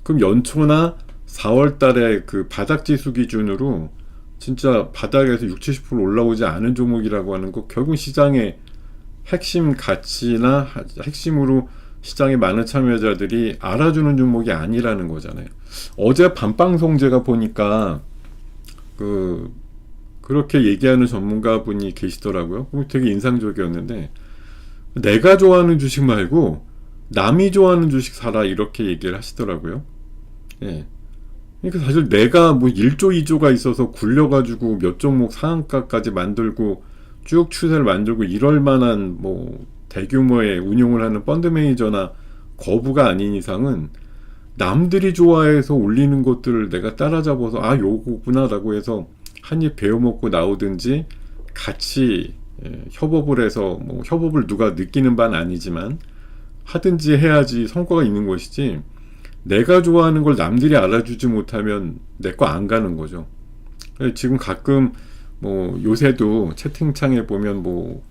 그럼 연초나 4월 달에 그 바닥 지수 기준으로 진짜 바닥에서 60-70% 올라오지 않은 종목이라고 하는 거 결국 시장의 핵심 가치나 핵심으로 시장의 많은 참여자들이 알아주는 종목이 아니라는 거잖아요. 어제 밤방송 제가 보니까 그렇게 얘기하는 전문가분이 계시더라고요. 되게 인상적이었는데 내가 좋아하는 주식 말고 남이 좋아하는 주식 사라 이렇게 얘기를 하시더라고요. 그러니까 사실 내가 뭐 1조 2조가 있어서 굴려가지고 몇 종목 상한가까지 만들고 쭉 추세를 만들고 이럴 만한 뭐 대규모의 운용을 하는 펀드 매니저나 거부가 아닌 이상은 남들이 좋아해서 올리는 것들을 내가 따라잡아서 아 요거구나 라고 해서 한입 베어먹고 나오든지 같이 협업을 해서 뭐 협업을 누가 느끼는 바는 아니지만 하든지 해야지 성과가 있는 것이지 내가 좋아하는 걸 남들이 알아주지 못하면 내 거 안 가는 거죠. 지금 가끔 뭐 요새도 채팅창에 보면 뭐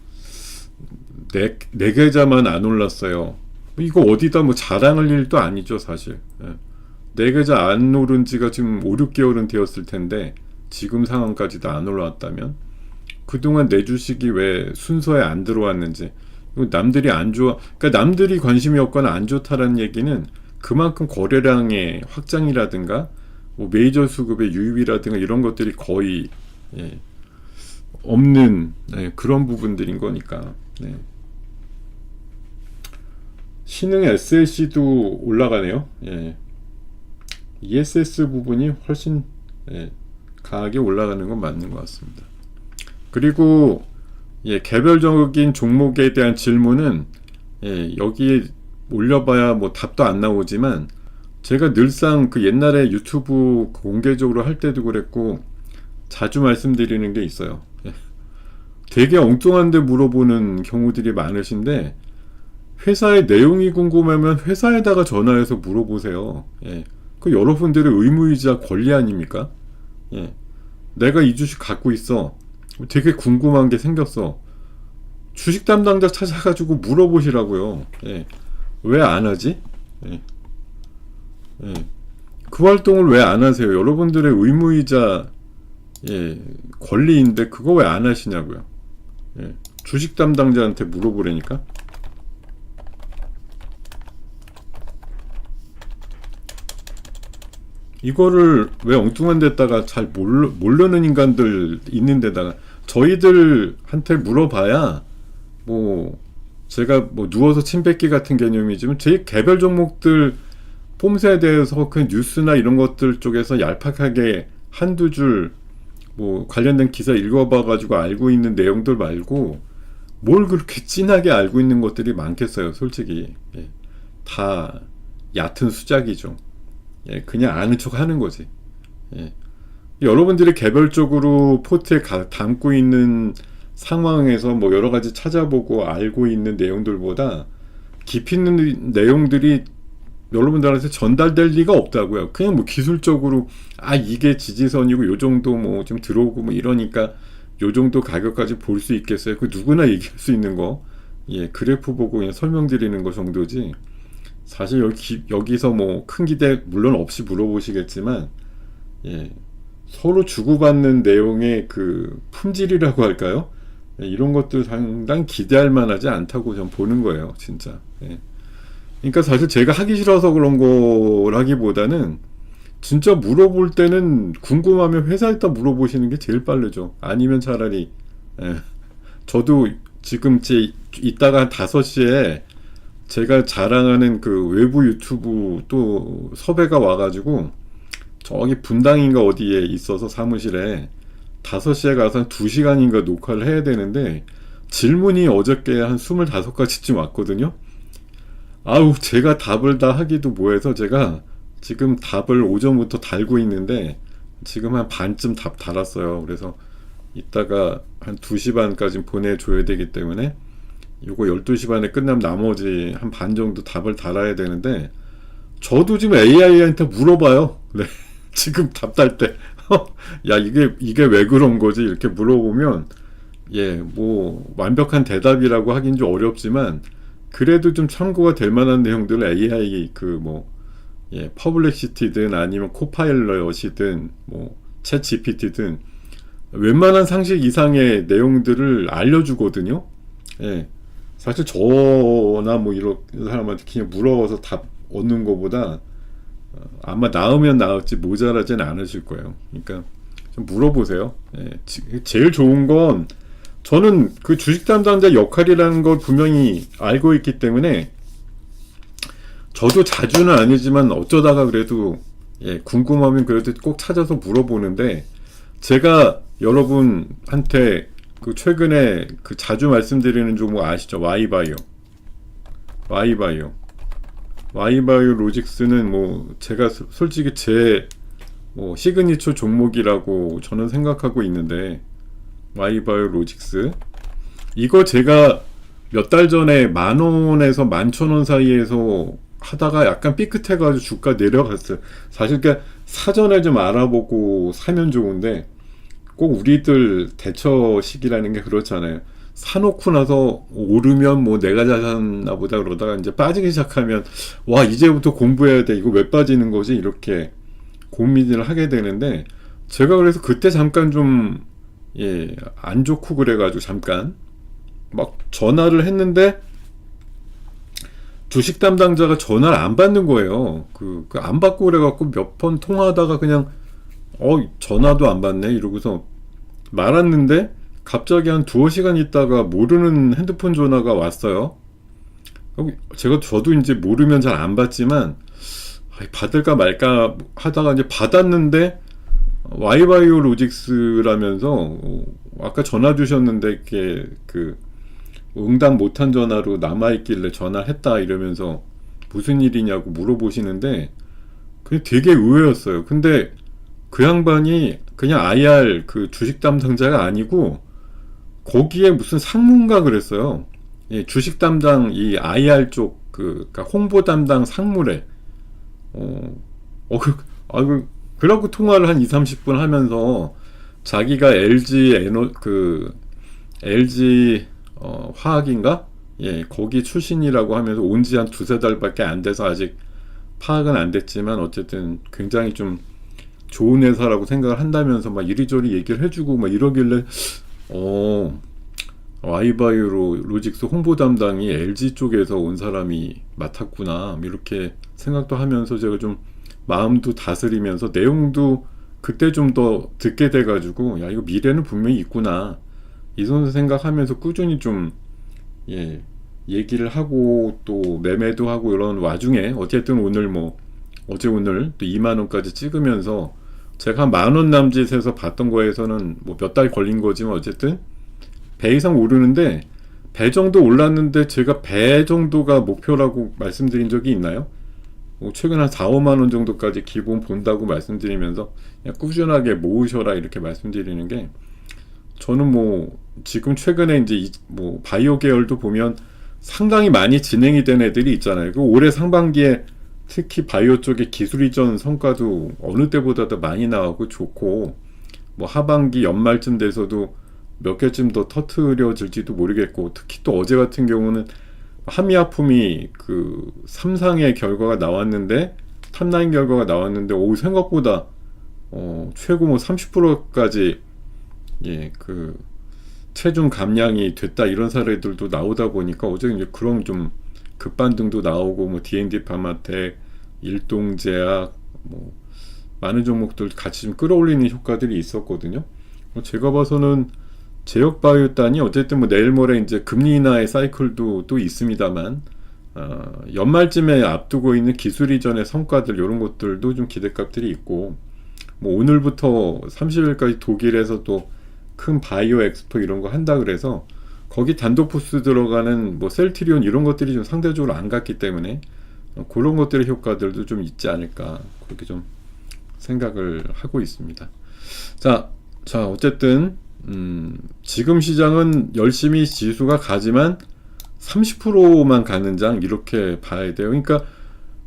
내 계좌만 안 올랐어요. 이거 어디다 뭐 자랑할 일도 아니죠 사실. 내 계좌 안 오른 지가 지금 5-6개월은 되었을 텐데 지금 상황까지도 안 올라왔다면 그동안 내 주식이 왜 순서에 안 들어왔는지 남들이 안 좋아 그러니까 남들이 관심이 없거나 안 좋다라는 얘기는 그만큼 거래량의 확장이라든가 뭐 메이저 수급의 유입이라든가 이런 것들이 거의 없는 그런 부분들인 거니까. 신흥 SLC도 올라가네요. ESS 부분이 훨씬 강하게 올라가는 건 맞는 것 같습니다. 그리고 개별적인 종목에 대한 질문은 여기에 올려봐야 뭐 답도 안 나오지만 제가 늘상 그 옛날에 유튜브 공개적으로 할 때도 그랬고 자주 말씀드리는 게 있어요. 되게 엉뚱한데 물어보는 경우들이 많으신데 회사의 내용이 궁금하면 회사에다가 전화해서 물어보세요. 그 여러분들의 의무이자 권리 아닙니까? 내가 이 주식 갖고 있어. 되게 궁금한 게 생겼어. 주식 담당자 찾아가지고 물어보시라고요. 왜 안 하지? 그 활동을 왜 안 하세요? 여러분들의 의무이자 예, 권리인데 그거 왜 안 하시냐고요. 예, 주식 담당자한테 물어보라니까. 이거를 왜 엉뚱한 데다가 잘 모르는 인간들 있는 데다가 저희들한테 물어봐야 뭐 제가 뭐 누워서 침 뱉기 같은 개념이지만 제 개별 종목들 폼새에 대해서 그 뉴스나 이런 것들 쪽에서 얄팍하게 한두 줄 뭐 관련된 기사 읽어봐가지고 알고 있는 내용들 말고 뭘 그렇게 진하게 알고 있는 것들이 많겠어요, 솔직히. 예, 다 얕은 수작이죠. 예, 그냥 아는 척 하는 거지. 예. 여러분들이 개별적으로 포트에 담고 있는 상황에서 뭐 여러 가지 찾아보고 알고 있는 내용들보다 깊이 있는 내용들이 여러분들한테 전달될 리가 없다고요. 그냥 뭐 기술적으로 이게 지지선이고 요 정도 뭐 좀 들어오고 뭐 이러니까 요 정도 가격까지 볼 수 있겠어요. 그 누구나 얘기할 수 있는 거. 예, 그래프 보고 그냥 설명드리는 거 정도지. 사실 여기서 뭐 큰 기대 물론 없이 물어보시겠지만, 예, 서로 주고받는 내용의 그 품질이라고 할까요? 예, 이런 것들 상당히 기대할 만하지 않다고 전 보는 거예요, 진짜. 예. 그러니까 사실 제가 하기 싫어서 그런 거라기보다는 진짜 물어볼 때는 궁금하면 회사에다 물어보시는 게 제일 빠르죠. 아니면 차라리, 예, 저도 지금 이따가 한 5시에 제가 자랑하는 그 외부 유튜브 또 섭외가 와가지고 저기 분당인가 어디에 있어서 사무실에 5시에 가서 한 2시간인가 녹화를 해야 되는데 질문이 어저께 한 25가지쯤 왔거든요. 아우, 제가 답을 다 하기도 뭐해서 제가 지금 답을 오전부터 달고 있는데 지금 한 반쯤 답 달았어요. 그래서 이따가 한 2시 반까지 보내줘야 되기 때문에 요거 12시 반에 끝나면 나머지 한 반 정도 답을 달아야 되는데 저도 지금 AI한테 물어봐요. 네. 지금 답 달 때. 야, 이게 왜 그런 거지? 이렇게 물어보면, 예, 뭐, 완벽한 대답이라고 하긴 좀 어렵지만, 그래도 좀 참고가 될 만한 내용들을 AI 예, 퍼블렉시티든 아니면 코파일럿이든, 뭐, 챗 GPT든, 웬만한 상식 이상의 내용들을 알려주거든요. 예. 사실 저나 뭐 이런 사람한테 그냥 물어서 답 얻는 것보다 아마 나으면 나을지 모자라진 않으실 거예요. 그러니까 좀 물어보세요. 예, 제일 좋은 건 저는 그 주식 담당자 역할이라는 걸 분명히 알고 있기 때문에 저도 자주는 아니지만 어쩌다가 그래도 예, 궁금하면 그래도 꼭 찾아서 물어보는데 제가 여러분한테 그 최근에 그 자주 말씀드리는 종목 아시죠? 와이바이오 로직스는 뭐 제가 솔직히 제 뭐 시그니처 종목이라고 저는 생각하고 있는데 와이바이오 로직스 이거 제가 몇 달 전에 10,000원에서 11,000원 사이에서 하다가 약간 삐끗해가지고 주가 내려갔어요. 사실 그러니까 사전에 좀 알아보고 사면 좋은데 꼭 우리들 대처식이라는 게 그렇잖아요. 사놓고 나서 오르면 뭐 내가 잘 샀나 보다 그러다가 이제 빠지기 시작하면 와 이제부터 공부해야 돼 이거 왜 빠지는 거지 이렇게 고민을 하게 되는데 제가 그래서 그때 잠깐 좀 예, 안 좋고 그래가지고 잠깐 막 전화를 했는데 주식 담당자가 전화를 안 받는 거예요. 안 받고 그래갖고 몇 번 통화하다가 그냥 전화도 안 받네 이러고서 말았는데 갑자기 한 2-5시간 있다가 모르는 핸드폰 전화가 왔어요. 저도 이제 모르면 잘 안 받지만 받을까 말까 하다가 이제 받았는데 와이바이오 로직스라면서 아까 전화 주셨는데 이렇게 응답 못한 전화로 남아있길래 전화했다 이러면서 무슨 일이냐고 물어보시는데 그게 되게 의외였어요. 근데 그 양반이 그냥 IR 그 주식 담당자가 아니고 거기에 무슨 상무인가 그랬어요. 예, 주식 담당 이 IR 쪽 그러니까 홍보 담당 상무래. 그러고 통화를 한 2-30분 하면서 자기가 LG 화학인가? 예, 거기 출신이라고 하면서 온 지 한 2-3달밖에 안 돼서 아직 파악은 안 됐지만 어쨌든 굉장히 좀 좋은 회사라고 생각을 한다면서 막 이리저리 얘기를 해주고 막 이러길래 아이바이오 로직스 홍보 담당이 LG 쪽에서 온 사람이 맡았구나 이렇게 생각도 하면서 제가 좀 마음도 다스리면서 내용도 그때 좀 더 듣게 돼가지고 야 이거 미래는 분명히 있구나 이 정도 생각하면서 꾸준히 좀 얘기를 하고 또 매매도 하고 이런 와중에 어쨌든 오늘 뭐 어제 오늘 또 2만원까지 찍으면서 제가 한 10,000원 남짓에서 봤던 거에서는 뭐 몇 달 걸린 거지만 어쨌든 배 이상 오르는데 배 정도 올랐는데 제가 배 정도가 목표라고 말씀드린 적이 있나요? 뭐 최근 한 4, 5만원 정도까지 기본 본다고 말씀드리면서 그냥 꾸준하게 모으셔라 이렇게 말씀드리는 게 저는 뭐 지금 최근에 이제 뭐 바이오 계열도 보면 상당히 많이 진행이 된 애들이 있잖아요. 그 올해 상반기에 특히 바이오 쪽의 기술 이전 성과도 어느 때보다도 많이 나오고 좋고 뭐 하반기 연말쯤 돼서도 몇 개쯤 더 터트려질지도 모르겠고 특히 또 어제 같은 경우는 한미약품이 그 3상의 결과가 나왔는데 탑라인 결과가 나왔는데 생각보다 최고 뭐 30%까지 그 체중 감량이 됐다 이런 사례들도 나오다 보니까 어제 이제 그런 좀 급반등도 나오고 뭐 D&D 파마텍, 일동제약 뭐 많은 종목들 같이 좀 끌어올리는 효과들이 있었거든요. 제가 봐서는 제약바이오단이 어쨌든 뭐 내일 모레 이제 금리 인하의 사이클도 또 있습니다만 연말쯤에 앞두고 있는 기술 이전의 성과들 이런 것들도 좀 기대값들이 있고 뭐 오늘부터 30일까지 독일에서 또 큰 바이오 엑스포 이런 거 한다 그래서 거기 단독 부스 들어가는 뭐 셀트리온 이런 것들이 좀 상대적으로 안 갔기 때문에 그런 것들의 효과들도 좀 있지 않을까 그렇게 좀 생각을 하고 있습니다. 자 어쨌든 지금 시장은 열심히 지수가 가지만 30%만 가는 장 이렇게 봐야 돼요. 그러니까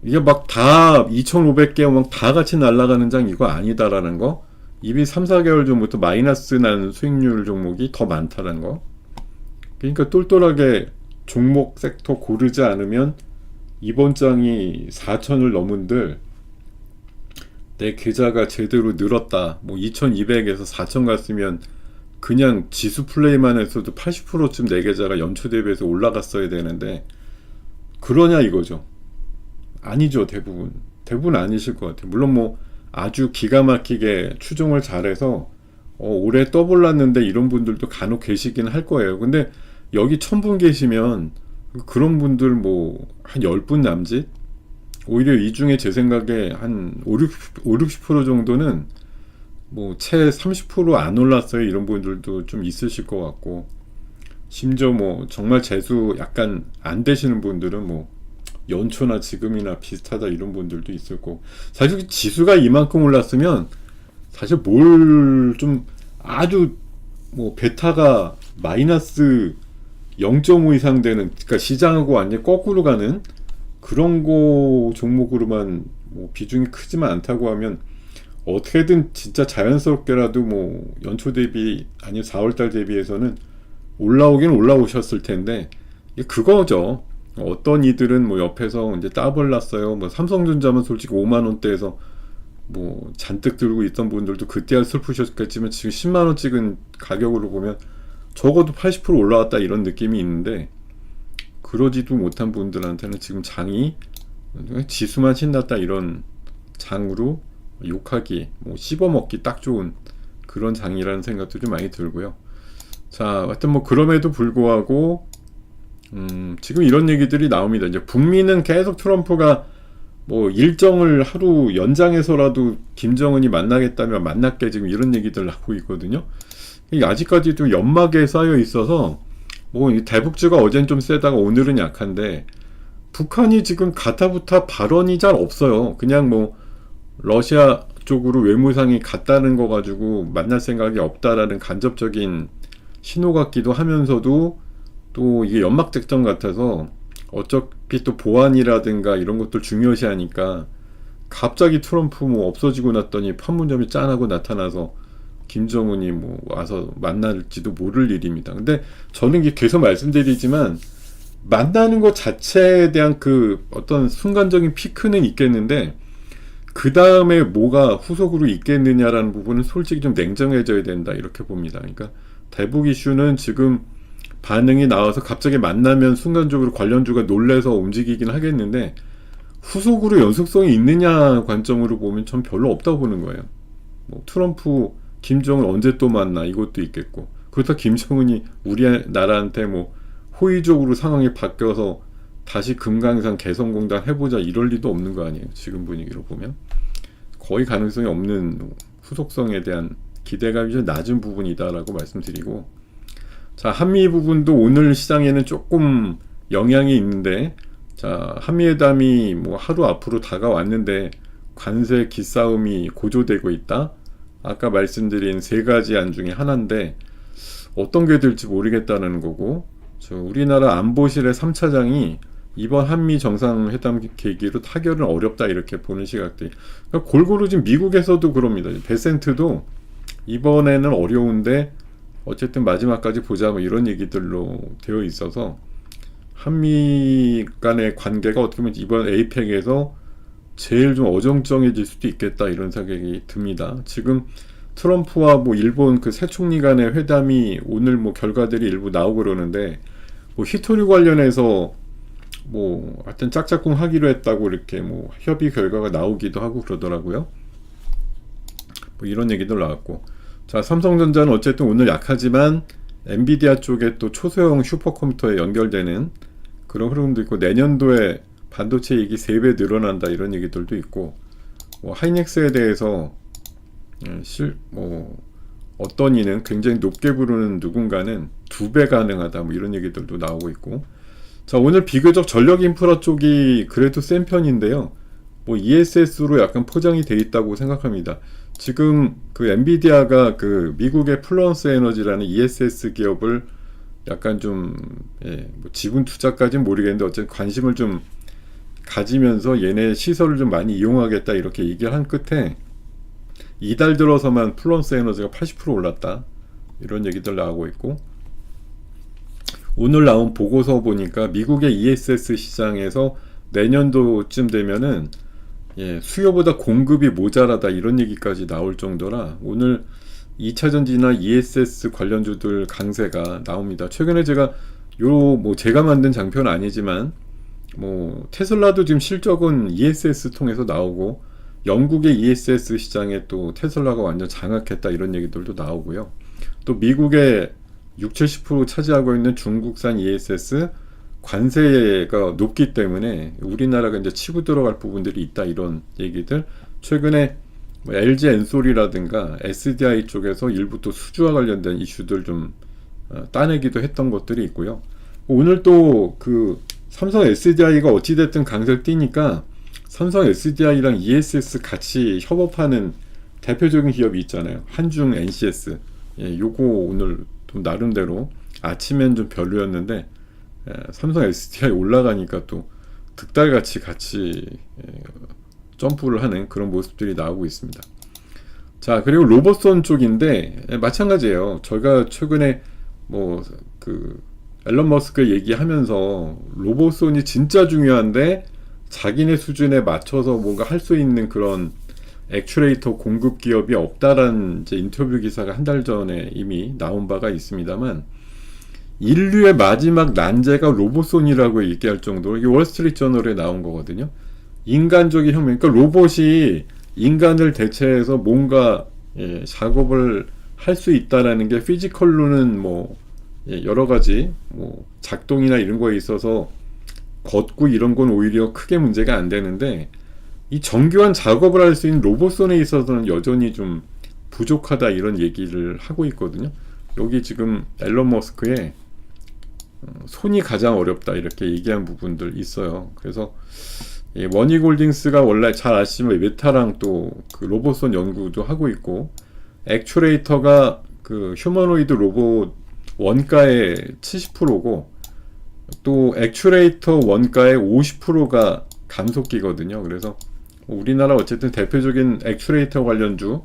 이게 막 다 2,500개 막 다 같이 날아가는 장 이거 아니다라는 거. 이미 3, 4개월 전부터 마이너스 난 수익률 종목이 더 많다는 거. 그러니까 똘똘하게 종목 섹터 고르지 않으면 이번 장이 4,000을 넘은들 내 계좌가 제대로 늘었다. 뭐 2,200에서 4,000 갔으면 그냥 지수 플레이만 했어도 80%쯤 내 계좌가 연초 대비해서 올라갔어야 되는데 그러냐 이거죠. 아니죠. 대부분 아니실 것 같아요. 물론 뭐 아주 기가 막히게 추종을 잘해서 올해 떠올랐는데 이런 분들도 간혹 계시긴 할 거예요. 근데 여기 1,000분 계시면 그런 분들 뭐 한 10분 남짓? 오히려 이 중에 제 생각에 한 50% 정도는 뭐 채 30%안 올랐어요. 이런 분들도 좀 있으실 것 같고 심지어 뭐 정말 재수 약간 안 되시는 분들은 뭐 연초나 지금이나 비슷하다 이런 분들도 있을 거고 사실 지수가 이만큼 올랐으면 사실 뭘 좀 아주 뭐 베타가 마이너스 0.5 이상 되는 그러니까 시장하고 완전히 거꾸로 가는 그런 거 종목으로만 뭐 비중이 크지만 않다고 하면 어떻게든 진짜 자연스럽게라도 뭐 연초 대비 아니면 4월달 대비해서는 올라오긴 올라오셨을 텐데 그거죠. 어떤 이들은 뭐 옆에서 이제 따블 났어요. 뭐 삼성전자만 솔직히 5만원대에서 뭐 잔뜩 들고 있던 분들도 그때야 슬프셨겠지만 지금 10만원 찍은 가격으로 보면 적어도 80% 올라왔다 이런 느낌이 있는데 그러지도 못한 분들한테는 지금 장이 지수만 신났다 이런 장으로 욕하기, 뭐 씹어먹기 딱 좋은 그런 장이라는 생각도 좀 많이 들고요. 자, 하여튼 뭐 그럼에도 불구하고 지금 이런 얘기들이 나옵니다. 이제 북미는 계속 트럼프가 뭐 일정을 하루 연장해서라도 김정은이 만나겠다면 만났게 지금 이런 얘기들 하고 있거든요. 아직까지도 연막에 쌓여 있어서 뭐 대북주가 어젠 좀 세다가 오늘은 약한데 북한이 지금 가타부타 발언이 잘 없어요. 그냥 뭐 러시아 쪽으로 외무상이 갔다는 거 가지고 만날 생각이 없다라는 간접적인 신호 같기도 하면서도 또 이게 연막작전 같아서 어차피 또 보안이라든가 이런 것들 중요시하니까 갑자기 트럼프 뭐 없어지고 났더니 판문점이 짠하고 나타나서 김정은이 뭐 와서 만날지도 모를 일입니다. 근데 저는 이게 계속 말씀드리지만 만나는 것 자체에 대한 그 어떤 순간적인 피크는 있겠는데 그 다음에 뭐가 후속으로 있겠느냐라는 부분은 솔직히 좀 냉정해져야 된다 이렇게 봅니다. 그러니까 대북 이슈는 지금 반응이 나와서 갑자기 만나면 순간적으로 관련주가 놀래서 움직이긴 하겠는데 후속으로 연속성이 있느냐 관점으로 보면 전 별로 없다고 보는 거예요. 뭐 트럼프, 김정은 언제 또 만나 이것도 있겠고 그렇다 김정은이 우리나라한테 뭐 호의적으로 상황이 바뀌어서 다시 금강산 개성공단 해보자 이럴 리도 없는 거 아니에요. 지금 분위기로 보면 거의 가능성이 없는 후속성에 대한 기대감이 좀 낮은 부분이다라고 말씀드리고, 자, 한미 부분도 오늘 시장에는 조금 영향이 있는데, 자, 한미회담이 뭐 하루 앞으로 다가왔는데 관세 기싸움이 고조되고 있다. 아까 말씀드린 세 가지 안 중에 하나인데 어떤 게 될지 모르겠다는 거고, 우리나라 안보실의 3차장이 이번 한미 정상회담 계기로 타결은 어렵다 이렇게 보는 시각들이, 그러니까 골고루 지금 미국에서도 그럽니다. 베센트도 이번에는 어려운데 어쨌든 마지막까지 보자 뭐 이런 얘기들로 되어 있어서 한미 간의 관계가 어떻게 보면 이번 에이펙에서 제일 좀 어정쩡해질 수도 있겠다 이런 생각이 듭니다. 지금 트럼프와 뭐 일본 그 새 총리 간의 회담이 오늘 뭐 결과들이 일부 나오고 그러는데 뭐 히토류 관련해서 뭐 하여튼 짝짝꿍 하기로 했다고 이렇게 뭐 협의 결과가 나오기도 하고 그러더라고요. 뭐 이런 얘기도 나왔고, 자, 삼성전자는 어쨌든 오늘 약하지만 엔비디아 쪽에 또 초소형 슈퍼컴퓨터에 연결되는 그런 흐름도 있고, 내년도에 반도체 이익이 3배 늘어난다 이런 얘기들도 있고, 뭐 하이닉스에 대해서 어떤 이는 굉장히 높게 부르는 누군가는 2배 가능하다 뭐 이런 얘기들도 나오고 있고, 자, 오늘 비교적 전력 인프라 쪽이 그래도 센 편인데요. 뭐 ESS로 약간 포장이 돼 있다고 생각합니다. 지금 그 엔비디아가 그 미국의 플루언스 에너지라는 ESS 기업을 약간 좀 뭐 지분 투자까지는 모르겠는데 어쨌든 관심을 좀 가지면서 얘네 시설을 좀 많이 이용하겠다 이렇게 얘기를 한 끝에 이달 들어서만 플루언스 에너지가 80% 올랐다 이런 얘기들 나오고 있고, 오늘 나온 보고서 보니까 미국의 ESS 시장에서 내년도쯤 되면은 수요보다 공급이 모자라다 이런 얘기까지 나올 정도라 오늘 2차전지나 ESS 관련주들 강세가 나옵니다. 최근에 제가 뭐 제가 만든 장표는 아니지만 뭐 테슬라도 지금 실적은 ESS 통해서 나오고 영국의 ESS 시장에 또 테슬라가 완전 장악했다 이런 얘기들도 나오고요. 또 미국의 60-70% 차지하고 있는 중국산 ESS 관세가 높기 때문에 우리나라가 이제 치고 들어갈 부분들이 있다 이런 얘기들, 최근에 뭐 LG 엔솔이라든가 SDI 쪽에서 일부 또 수주와 관련된 이슈들 좀 따내기도 했던 것들이 있고요. 오늘 또 그 삼성 SDI가 어찌됐든 강세를 띄니까 삼성 SDI랑 ESS 같이 협업하는 대표적인 기업이 있잖아요. 한중 NCS. 요거 오늘 좀 나름대로 아침엔 좀 별로였는데 삼성 SDI 올라가니까 또 득달같이 같이 점프를 하는 그런 모습들이 나오고 있습니다. 자, 그리고 로봇손 쪽인데 마찬가지예요. 저희가 최근에 뭐 그 앨런 머스크 얘기하면서 로봇손이 진짜 중요한데 자기네 수준에 맞춰서 뭔가 할 수 있는 그런 액추레이터 공급 기업이 없다라는 이제 인터뷰 기사가 한 달 전에 이미 나온 바가 있습니다만, 인류의 마지막 난제가 로봇손이라고 얘기할 정도로 이게 월스트리트 저널에 나온 거거든요. 인간적인 혁명, 그러니까 로봇이 인간을 대체해서 뭔가 작업을 할 수 있다라는 게 피지컬로는 뭐 여러 가지 뭐 작동이나 이런 거에 있어서 걷고 이런 건 오히려 크게 문제가 안 되는데 이 정교한 작업을 할 수 있는 로봇손에 있어서는 여전히 좀 부족하다 이런 얘기를 하고 있거든요. 여기 지금 앨런 머스크의 손이 가장 어렵다 이렇게 얘기한 부분들 있어요. 그래서 머니골딩스가 원래 잘 아시면 메타랑 또 그 로봇손 연구도 하고 있고, 액추레이터가 그 휴머노이드 로봇 원가의 70%고 또 액추레이터 원가의 50%가 감속기거든요. 그래서 우리나라 어쨌든 대표적인 액추레이터 관련주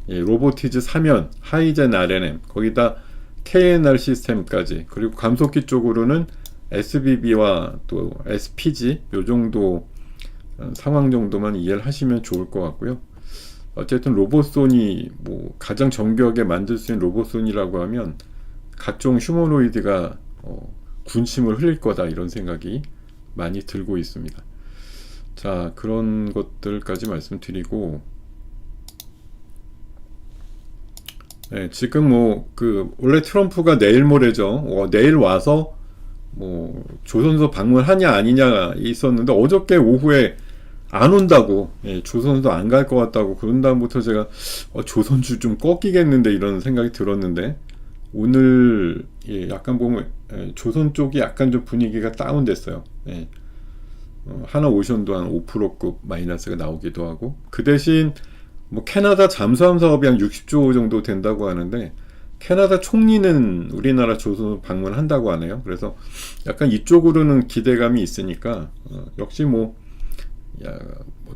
로보티즈 3연, 하이젠 RNM, 거기다 KNR 시스템까지, 그리고 감속기 쪽으로는 SBB와 또 SPG 요 정도 상황 정도만 이해를 하시면 좋을 것 같고요. 어쨌든 로봇손이 뭐 가장 정교하게 만들 수 있는 로봇손이라고 하면 각종 휴머노이드가 군침을 흘릴 거다, 이런 생각이 많이 들고 있습니다. 자, 그런 것들까지 말씀드리고, 네, 지금 뭐 원래 트럼프가 내일 모레죠. 내일 와서 뭐 조선소 방문하냐 아니냐 있었는데 어저께 오후에 안 온다고, 조선소 안 갈 것 같다고, 그런 다음부터 제가 조선주 좀 꺾이겠는데 이런 생각이 들었는데, 오늘 약간 보면 조선 쪽이 약간 좀 분위기가 다운됐어요. 하나오션도 한 5%급 마이너스가 나오기도 하고, 그 대신 뭐 캐나다 잠수함 사업이 한 60조 정도 된다고 하는데, 캐나다 총리는 우리나라 조선 방문한다고 하네요. 그래서 약간 이쪽으로는 기대감이 있으니까 역시 뭐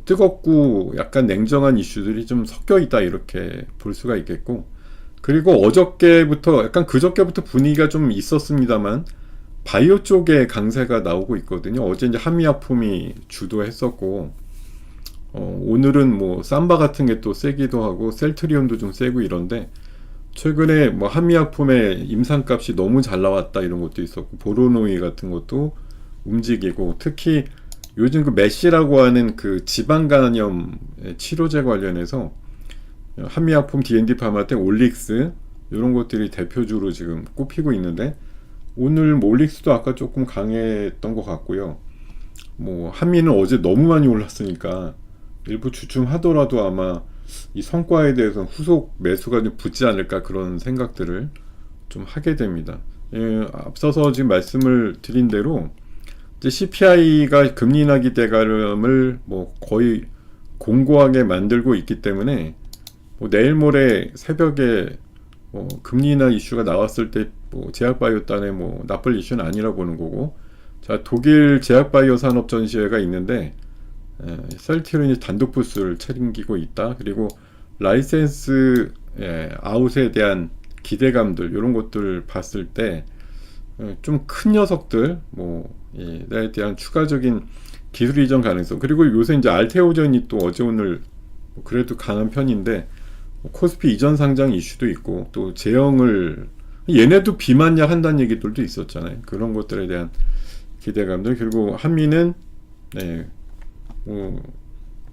뜨겁고 약간 냉정한 이슈들이 좀 섞여 있다, 이렇게 볼 수가 있겠고, 그리고 어저께부터 약간 그저께부터 분위기가 좀 있었습니다만 바이오 쪽에 강세가 나오고 있거든요. 어제 이제 한미약품이 주도했었고, 오늘은 뭐 삼바 같은 게 또 세기도 하고 셀트리온도 좀 세고 이런데, 최근에 뭐 한미약품의 임상값이 너무 잘 나왔다, 이런 것도 있었고, 보로노이 같은 것도 움직이고, 특히 요즘 그 메시라고 하는 그 지방간염 치료제 관련해서 한미약품, D&D 파마텍, 올릭스 이런 것들이 대표주로 지금 꼽히고 있는데, 오늘 뭐 올릭스도 아까 조금 강했던 것 같고요. 뭐 한미는 어제 너무 많이 올랐으니까 일부 주춤하더라도 아마 이 성과에 대해서 후속 매수가 좀 붙지 않을까, 그런 생각들을 좀 하게 됩니다. 앞서서 지금 말씀을 드린 대로 이제 CPI가 금리 인하 기대감을 뭐 거의 공고하게 만들고 있기 때문에 뭐 내일 모레 새벽에 금리 인하 이슈가 나왔을 때 뭐 제약바이오단에 뭐 나쁠 이슈는 아니라 보는 거고, 자, 독일 제약바이오 산업 전시회가 있는데 셀트리온이 단독 부스를 책임지고 있다. 그리고 라이센스 아웃에 대한 기대감들, 이런 것들을 봤을 때 좀 큰 녀석들 뭐에 대한 추가적인 기술 이전 가능성, 그리고 요새 이제 알테오전이 또 어제 오늘 그래도 강한 편인데 코스피 이전 상장 이슈도 있고, 또 제형을 얘네도 비만약 한다는 얘기들도 있었잖아요. 그런 것들에 대한 기대감들, 그리고 한미는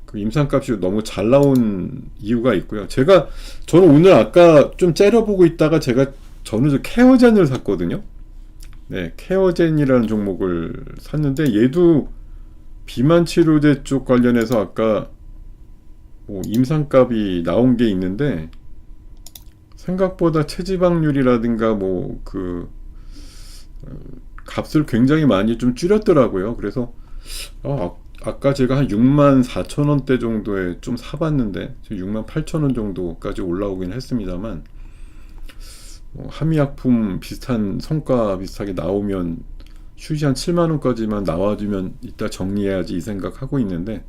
그 임상값이 너무 잘 나온 이유가 있고요. 저는 오늘 아까 좀 째려보고 있다가 저는 저 케어젠을 샀거든요. 케어젠이라는 종목을 샀는데, 얘도 비만 치료제 쪽 관련해서 아까 뭐 임상값이 나온 게 있는데, 생각보다 체지방률이라든가 뭐 값을 굉장히 많이 좀 줄였더라고요. 그래서 아까 제가 한 64,000원대 정도에 좀 사봤는데 지금 68,000원 정도까지 올라오긴 했습니다만, 한미약품 비슷한 성과 비슷하게 나오면 슈시 한 7만원까지만 나와주면 이따 정리해야지, 이 생각하고 있는데,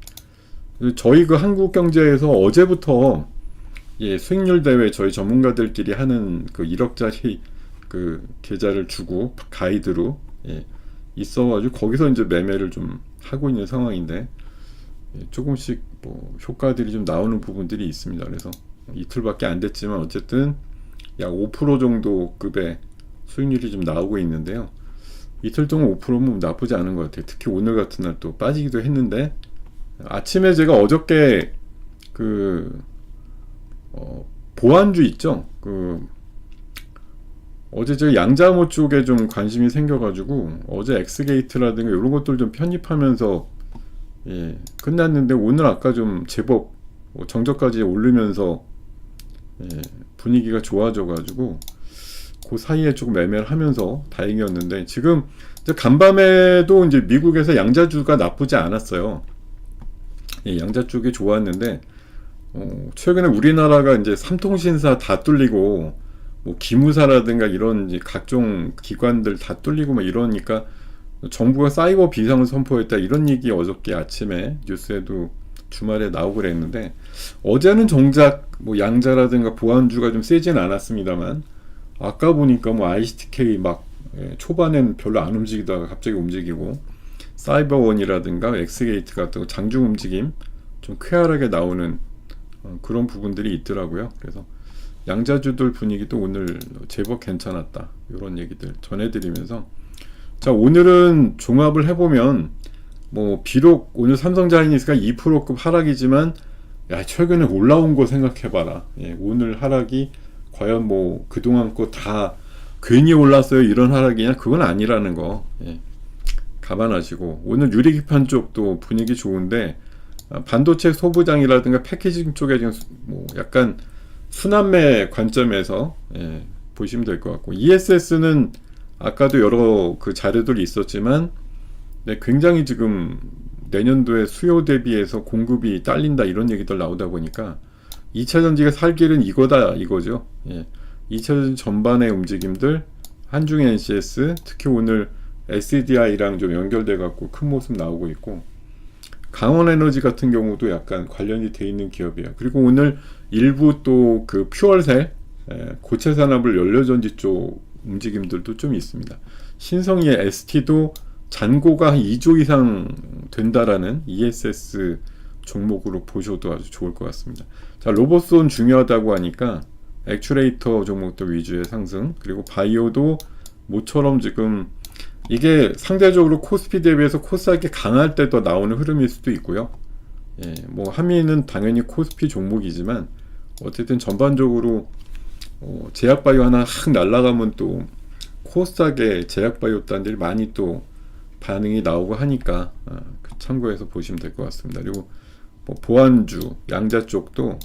저희 그 한국경제에서 어제부터 수익률 대회 저희 전문가들끼리 하는 그 1억짜리 그 계좌를 주고 가이드로 있어가지고 거기서 이제 매매를 좀 하고 있는 상황인데, 조금씩 뭐 효과들이 좀 나오는 부분들이 있습니다. 그래서 이틀밖에 안 됐지만 어쨌든 약 5% 정도 급의 수익률이 좀 나오고 있는데요. 이틀 동안 5%면 나쁘지 않은 것 같아요. 특히 오늘 같은 날 또 빠지기도 했는데, 아침에 제가 어저께 보안주 있죠? 어제 제가 양자모 쪽에 좀 관심이 생겨가지고 어제 엑스게이트라든가 이런 것들 좀 편입하면서 끝났는데, 오늘 아까 좀 제법 정저까지 오르면서 분위기가 좋아져가지고 그 사이에 조금 매매를 하면서 다행이었는데, 지금 이제 간밤에도 이제 미국에서 양자주가 나쁘지 않았어요. 양자 쪽이 좋았는데, 최근에 우리나라가 이제 삼통신사 다 뚫리고 뭐 기무사라든가 이런 이제 각종 기관들 다 뚫리고 막 이러니까 정부가 사이버 비상을 선포했다, 이런 얘기 어저께 아침에 뉴스에도 주말에 나오고 그랬는데, 어제는 정작 뭐 양자라든가 보안주가 좀 세진 않았습니다만, 아까 보니까 뭐 ICTK 막 초반엔 별로 안 움직이다가 갑자기 움직이고, 사이버원이라든가 엑스게이트 같은 장중 움직임 좀 쾌활하게 나오는 그런 부분들이 있더라고요. 그래서 양자주들 분위기도 오늘 제법 괜찮았다. 이런 얘기들 전해드리면서, 자, 오늘은 종합을 해보면 뭐 비록 오늘 삼성자이니스가 2%급 하락이지만, 야, 최근에 올라온 거 생각해봐라. 예, 오늘 하락이 과연 뭐 그동안 거 다 괜히 올랐어요 이런 하락이냐? 그건 아니라는 거, 예, 감안하시고, 오늘 유리기판 쪽도 분위기 좋은데 반도체 소부장이라든가 패키징 쪽에 지금 뭐 약간 순환매 관점에서, 예, 보시면 될 것 같고, ESS는 아까도 여러 그 자료들이 있었지만, 네, 굉장히 지금 내년도에 수요 대비해서 공급이 딸린다 이런 얘기들 나오다 보니까 2차전지가 살 길은 이거다 이거죠. 예, 2차전지 전반의 움직임들, 한중 NCS, 특히 오늘 SDI랑 좀 연결돼 갖고 큰 모습 나오고 있고, 강원에너지 같은 경우도 약간 관련이 돼 있는 기업이에요. 그리고 오늘 일부 또 그 퓨얼셀, 고체 산업을 연료전지 쪽 움직임들도 좀 있습니다. 신성희의 ST도 잔고가 한 2조 이상 된다라는 ESS 종목으로 보셔도 아주 좋을 것 같습니다. 자, 로봇손 중요하다고 하니까 액추레이터 종목들 위주의 상승, 그리고 바이오도 모처럼 지금 이게 상대적으로 코스피 대비해서 코스닥이 강할 때 더 나오는 흐름일 수도 있고요. 예, 뭐 한미는 당연히 코스피 종목이지만 어쨌든 전반적으로 제약바이오 하나 확 날아가면 또 코스닥의 제약바이오단들이 많이 또 반응이 나오고 하니까 참고해서 보시면 될 것 같습니다. 그리고 뭐 보안주, 양자 쪽도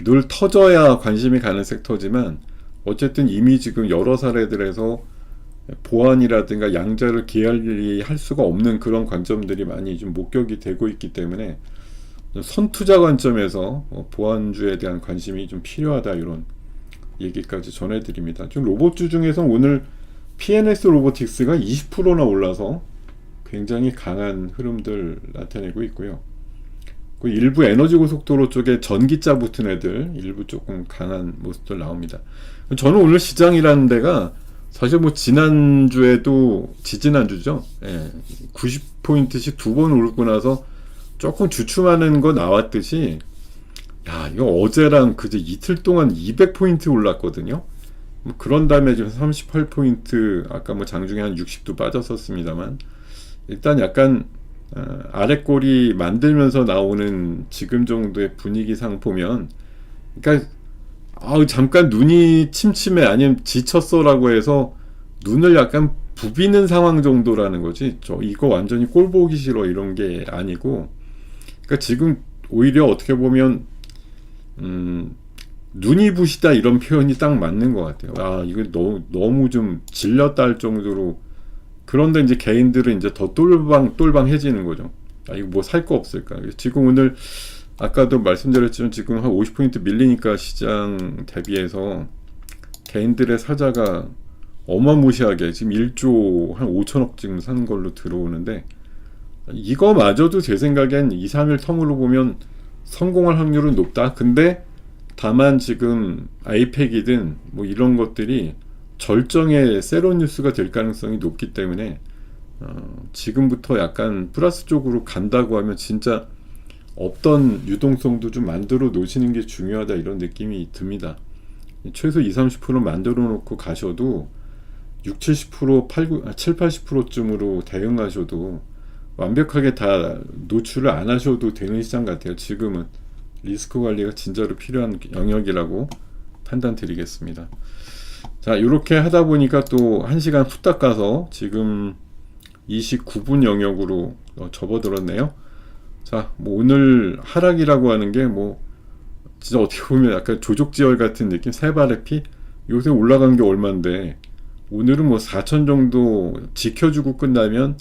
늘 터져야 관심이 가는 섹터지만 어쨌든 이미 지금 여러 사례들에서 보안이라든가 양자를 기할할 수가 없는 그런 관점들이 많이 좀 목격이 되고 있기 때문에 선투자 관점에서 보안주에 대한 관심이 좀 필요하다 이런 얘기까지 전해드립니다. 지금 로봇주 중에서 오늘 PNS 로보틱스가 20%나 올라서 굉장히 강한 흐름들 나타내고 있고요. 그 일부 에너지 고속도로 쪽에 전기차 붙은 애들 일부 조금 강한 모습들 나옵니다. 저는 오늘 시장이라는 데가 사실 뭐 지난주에도 지지난주죠. 예, 90포인트씩 두 번 오르고 나서 조금 주춤하는 거 나왔듯이, 야, 이거 어제랑 그제 이틀 동안 200포인트 올랐거든요. 뭐 그런 다음에 지금 38포인트, 아까 뭐 장중에 한 60도 빠졌었습니다만, 일단 약간 아랫골이 만들면서 나오는 지금 정도의 분위기상 보면, 그러니까 잠깐 눈이 침침해 아니면 지쳤어라고 해서 눈을 약간 부비는 상황 정도라는 거지, 이거 완전히 꼴 보기 싫어 이런 게 아니고, 그러니까 지금 오히려 어떻게 보면 눈이 부시다 이런 표현이 딱 맞는 것 같아요. 이거 너무 좀 질렸다 할 정도로. 그런데 이제 개인들은 이제 더 똘방해지는 거죠. 이거 뭐 살 거 없을까. 지금 오늘 아까도 말씀드렸지만 지금 한 50포인트 밀리니까 시장 대비해서 개인들의 사자가 어마무시하게 지금 1조 한 5천억 지금 산 걸로 들어오는데, 이거마저도 제 생각엔 2, 3일 텀으로 보면 성공할 확률은 높다. 근데 다만 지금 아이팩이든 뭐 이런 것들이 절정의 세론 뉴스가 될 가능성이 높기 때문에 지금부터 약간 플러스 쪽으로 간다고 하면 진짜 없던 유동성도 좀 만들어 놓으시는 게 중요하다 이런 느낌이 듭니다. 최소 20-30% 만들어 놓고 가셔도 60-70%, 70-80%쯤으로 대응하셔도 완벽하게 다 노출을 안 하셔도 되는 시장 같아요. 지금은 리스크 관리가 진짜로 필요한 영역이라고 판단 드리겠습니다. 자, 이렇게 하다 보니까 또 1시간 후딱 가서 지금 29분 영역으로 접어들었네요. 자, 뭐 오늘 하락이라고 하는 게 뭐 진짜 어떻게 보면 약간 조족지혈 같은 느낌, 세발의 피. 요새 올라간 게 얼만데 오늘은 뭐 4천 정도 지켜주고 끝나면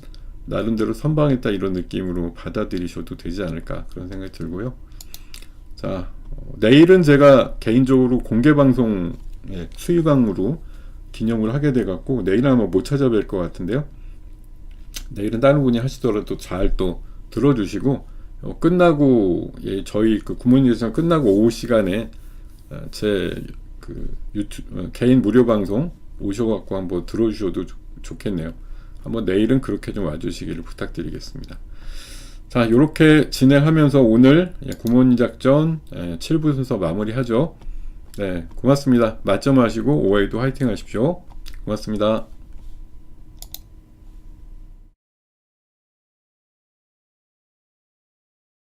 나름대로 선방했다 이런 느낌으로 받아들이셔도 되지 않을까 그런 생각이 들고요. 자, 내일은 제가 개인적으로 공개방송 수익왕으로 기념을 하게 돼갖고 내일은 아마 못 찾아뵐 것 같은데요. 내일은 다른 분이 하시더라도 잘 또 들어주시고, 끝나고 저희 그 구몬뉴스장 끝나고 오후 시간에 제 그 유튜브 개인 무료 방송 오셔갖고 한번 들어주셔도 좋겠네요. 한번 내일은 그렇게 좀 와주시기를 부탁드리겠습니다. 자, 요렇게 진행하면서 오늘 구몬 작전 7부 순서 마무리하죠. 네, 고맙습니다. 맞점하시고 5회도 화이팅 하십시오. 고맙습니다.